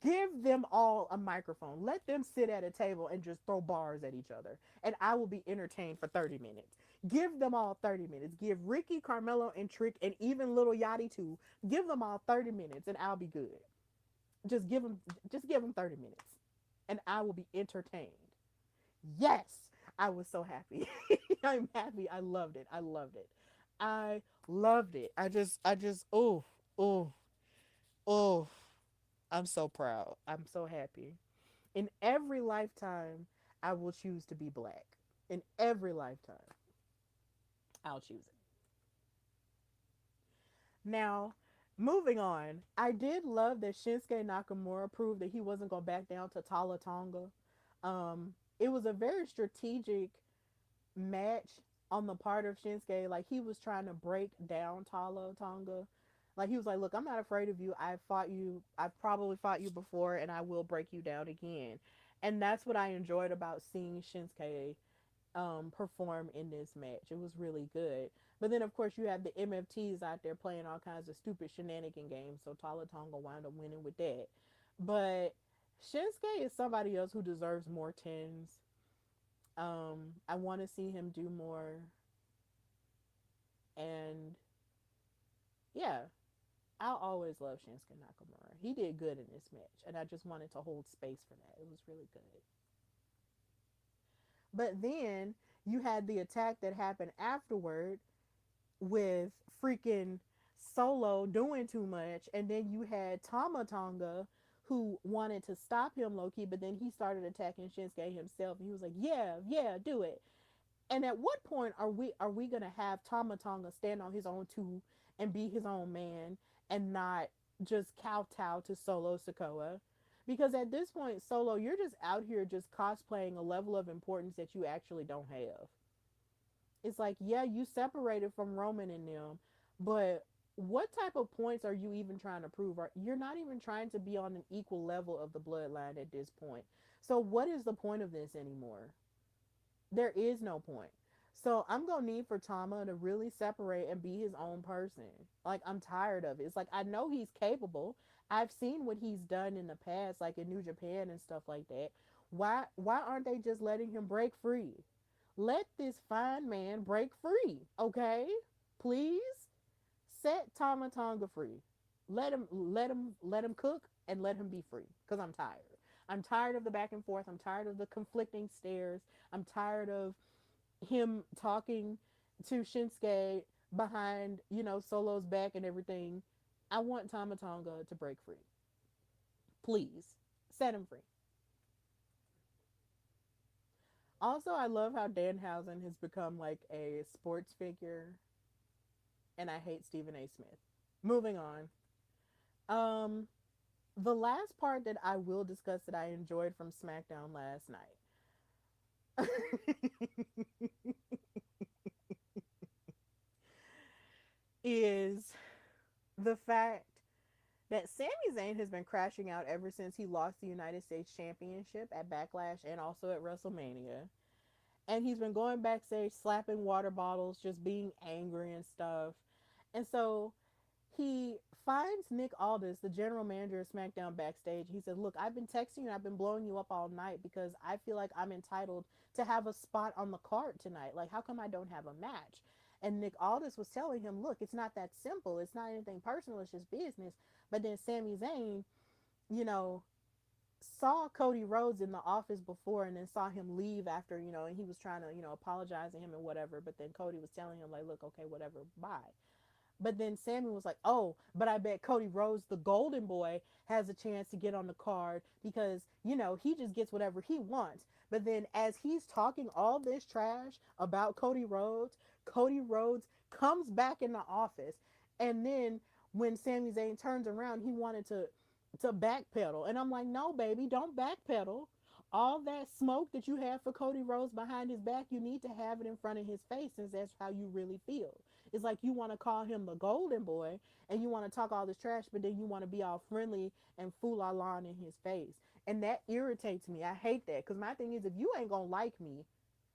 S2: Give them all a microphone. Let them sit at a table and just throw bars at each other. And I will be entertained for 30 minutes. Give them all 30 minutes. Give Ricky, Carmelo, and Trick, and even Little Yachty too. Give them all 30 minutes and I'll be good. Just give them 30 minutes. And I will be entertained. Yes. I was so happy. I'm happy. I loved it. I loved it. I loved it. Oh, oh, oh. I'm so proud. I'm so happy. In every lifetime, I will choose to be black. In every lifetime, I'll choose it. Now, moving on, I did love that Shinsuke Nakamura proved that he wasn't going to back down to Tala Tonga. It was a very strategic match on the part of Shinsuke. Like, he was trying to break down Tala Tonga. Like, he was like, look, I'm not afraid of you. I've fought you. I've probably fought you before, and I will break you down again. And that's what I enjoyed about seeing Shinsuke perform in this match. It was really good. But then, of course, you have the MFTs out there playing all kinds of stupid shenanigan games. So Tala Tonga wound up winning with that. But Shinsuke is somebody else who deserves more tens. I want to see him do more. And yeah, I'll always love Shinsuke Nakamura. He did good in this match, and I just wanted to hold space for that. It was really good. But then you had the attack that happened afterward with freaking Solo doing too much, and then you had Tama Tonga who wanted to stop him low key, but then he started attacking Shinsuke himself, and he was like, "Yeah, yeah, do it." And at what point are we gonna have Tama Tonga stand on his own two and be his own man and not just kowtow to Solo Sokoa? Because at this point, Solo, you're just out here just cosplaying a level of importance that you actually don't have. It's like, yeah, you separated from Roman and them, but what type of points are you even trying to prove? You're not even trying to be on an equal level of the bloodline at this point. So what is the point of this anymore? There is no point. So I'm gonna need for Tama to really separate and be his own person. Like, I'm tired of it. It's like, I know he's capable. I've seen what he's done in the past, like in New Japan and stuff like that. Why aren't they just letting him break free? Let this fine man break free, okay? Please set Tama Tonga free. Let him cook and let him be free. Cause I'm tired. I'm tired of the back and forth. I'm tired of the conflicting stares. I'm tired of him talking to Shinsuke behind, Solo's back and everything. I want Tama Tonga to break free. Please set him free. Also, I love how Danhausen has become like a sports figure, and I hate Stephen A. Smith. Moving on. Um, the last part that I will discuss that I enjoyed from SmackDown last night is the fact that Sami Zayn has been crashing out ever since he lost the United States Championship at Backlash and also at WrestleMania. And he's been going backstage, slapping water bottles, just being angry and stuff. And so he finds Nick Aldis, the general manager of SmackDown, backstage. He said, look, I've been texting you and I've been blowing you up all night because I feel like I'm entitled to have a spot on the card tonight. Like, how come I don't have a match? And Nick Aldis was telling him, look, it's not that simple. It's not anything personal. It's just business. But then Sami Zayn, you know, saw Cody Rhodes in the office before and then saw him leave after, and he was trying to, apologize to him and whatever. But then Cody was telling him, like, look, okay, whatever, bye. But then Sammy was like, oh, but I bet Cody Rhodes, the golden boy, has a chance to get on the card because, he just gets whatever he wants. But then as he's talking all this trash about Cody Rhodes comes back in the office. And then when Sami Zayn turns around, he wanted to backpedal. And I'm like, no, baby, don't backpedal. All that smoke that you have for Cody Rhodes behind his back, you need to have it in front of his face, since that's how you really feel. It's like you want to call him the golden boy and you want to talk all this trash, but then you want to be all friendly and fool la in his face. And that irritates me. I hate that, because my thing is, if you ain't going to like me,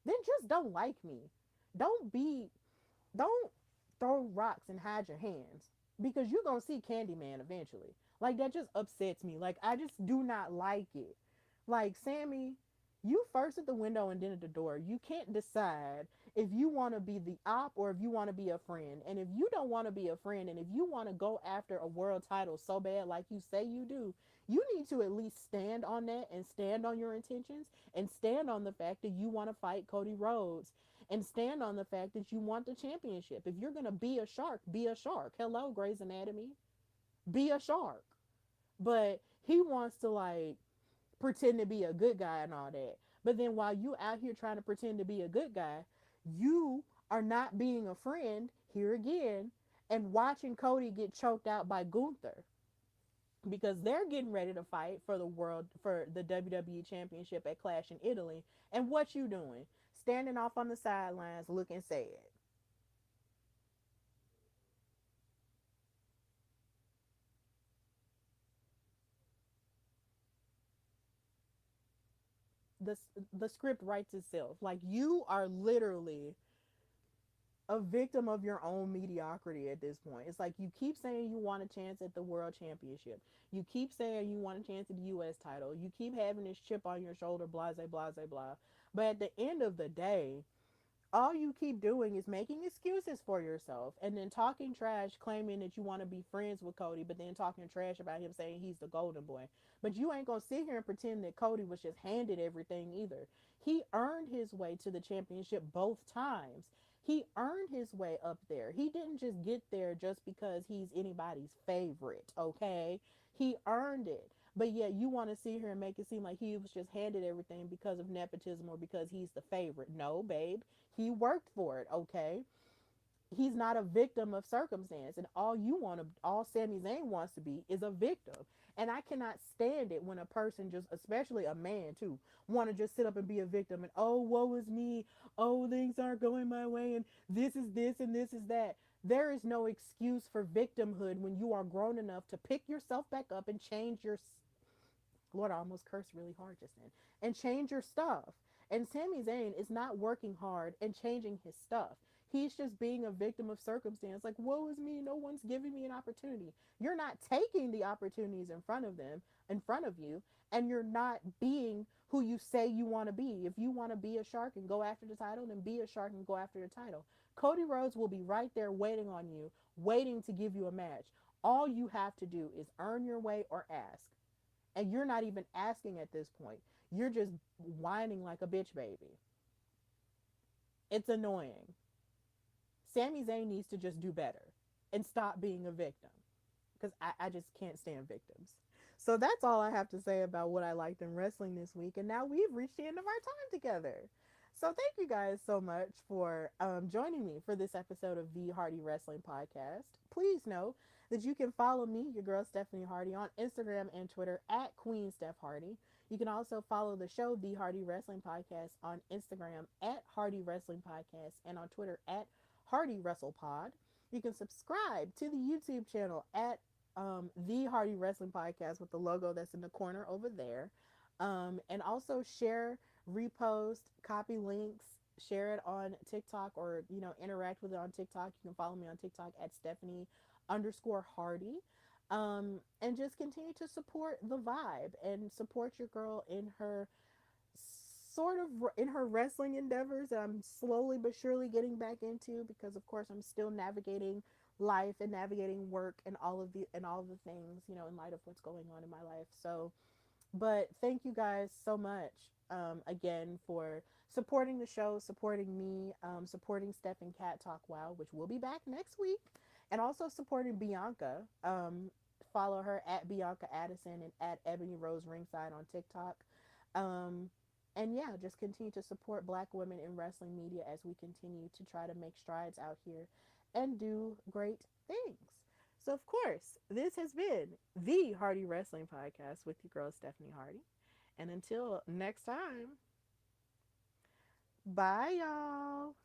S2: then just don't like me. Don't be, don't throw rocks and hide your hands, because you're going to see Candyman eventually. Like, that just upsets me. Like, I just do not like it. Like, Sammy, you first at the window and then at the door. You can't decide if you want to be the op or if you want to be a friend. And if you don't want to be a friend, and if you want to go after a world title so bad like you say you do, you need to at least stand on that and stand on your intentions and stand on the fact that you want to fight Cody Rhodes and stand on the fact that you want the championship. If you're going to be a shark, be a shark. Hello, Grey's Anatomy. Be a shark. But he wants to, like, pretend to be a good guy and all that. But then while you out here trying to pretend to be a good guy, you are not being a friend here again and watching Cody get choked out by Gunther, because they're getting ready to fight for the WWE Championship at Clash in Italy. And what you doing? Standing off on the sidelines looking sad. The the script writes itself. Like, you are literally a victim of your own mediocrity at this point. It's like, you keep saying you want a chance at the world championship. You keep saying you want a chance at the US title. You keep having this chip on your shoulder, blah, blah, blah, blah. But at the end of the day, all you keep doing is making excuses for yourself and then talking trash, claiming that you want to be friends with Cody, but then talking trash about him, saying he's the golden boy. But you ain't gonna sit here and pretend that Cody was just handed everything either. He earned his way to the championship both times. He earned his way up there. He didn't just get there just because he's anybody's favorite, okay? He earned it. But yet you want to sit here and make it seem like he was just handed everything because of nepotism or because he's the favorite. No, babe. He worked for it, okay? He's not a victim of circumstance. And all Sami Zayn wants to be is a victim. And I cannot stand it when a person, just, especially a man too, want to just sit up and be a victim and, oh, woe is me. Oh, things aren't going my way. And this is this and this is that. There is no excuse for victimhood when you are grown enough to pick yourself back up and change your, Lord, I almost cursed really hard just then, and change your stuff. And Sami Zayn is not working hard and changing his stuff. He's just being a victim of circumstance. Like, woe is me, no one's giving me an opportunity. You're not taking the opportunities in front of you, and you're not being who you say you want to be. If you want to be a shark and go after the title, then be a shark and go after the title. Cody Rhodes will be right there waiting on you, waiting to give you a match. All you have to do is earn your way or ask. And you're not even asking at this point. You're just whining like a bitch baby. It's annoying. Sami Zayn needs to just do better and stop being a victim, because I just can't stand victims. So that's all I have to say about what I liked in wrestling this week. And now we've reached the end of our time together. So thank you guys so much for joining me for this episode of the Hardy Wrestling Podcast. Please know that you can follow me, your girl Stephanie Hardy, on Instagram and Twitter at Queen Steph Hardy. You can also follow the show, The Hardy Wrestling Podcast, on Instagram at Hardy Wrestling Podcast and on Twitter at Hardy Wrestle Pod. You can subscribe to the YouTube channel at The Hardy Wrestling Podcast with the logo that's in the corner over there. And also share, repost, copy links, share it on TikTok, or, interact with it on TikTok. You can follow me on TikTok at Stephanie_Hardy. And just continue to support the vibe and support your girl in her wrestling endeavors that I'm slowly but surely getting back into, because of course I'm still navigating life and navigating work and all of the things, in light of what's going on in my life. So But thank you guys so much again for supporting the show, supporting me, supporting Steph and Cat Talk Wow, which will be back next week, and also supporting Bianca. Follow her at Bianca Addison and at Ebony Rose Ringside on TikTok. Um, and yeah, just continue to support Black women in wrestling media as we continue to try to make strides out here and do great things. So, of course, this has been the Hardy Wrestling Podcast with your girl, Stephanie Hardy. And until next time, bye, y'all.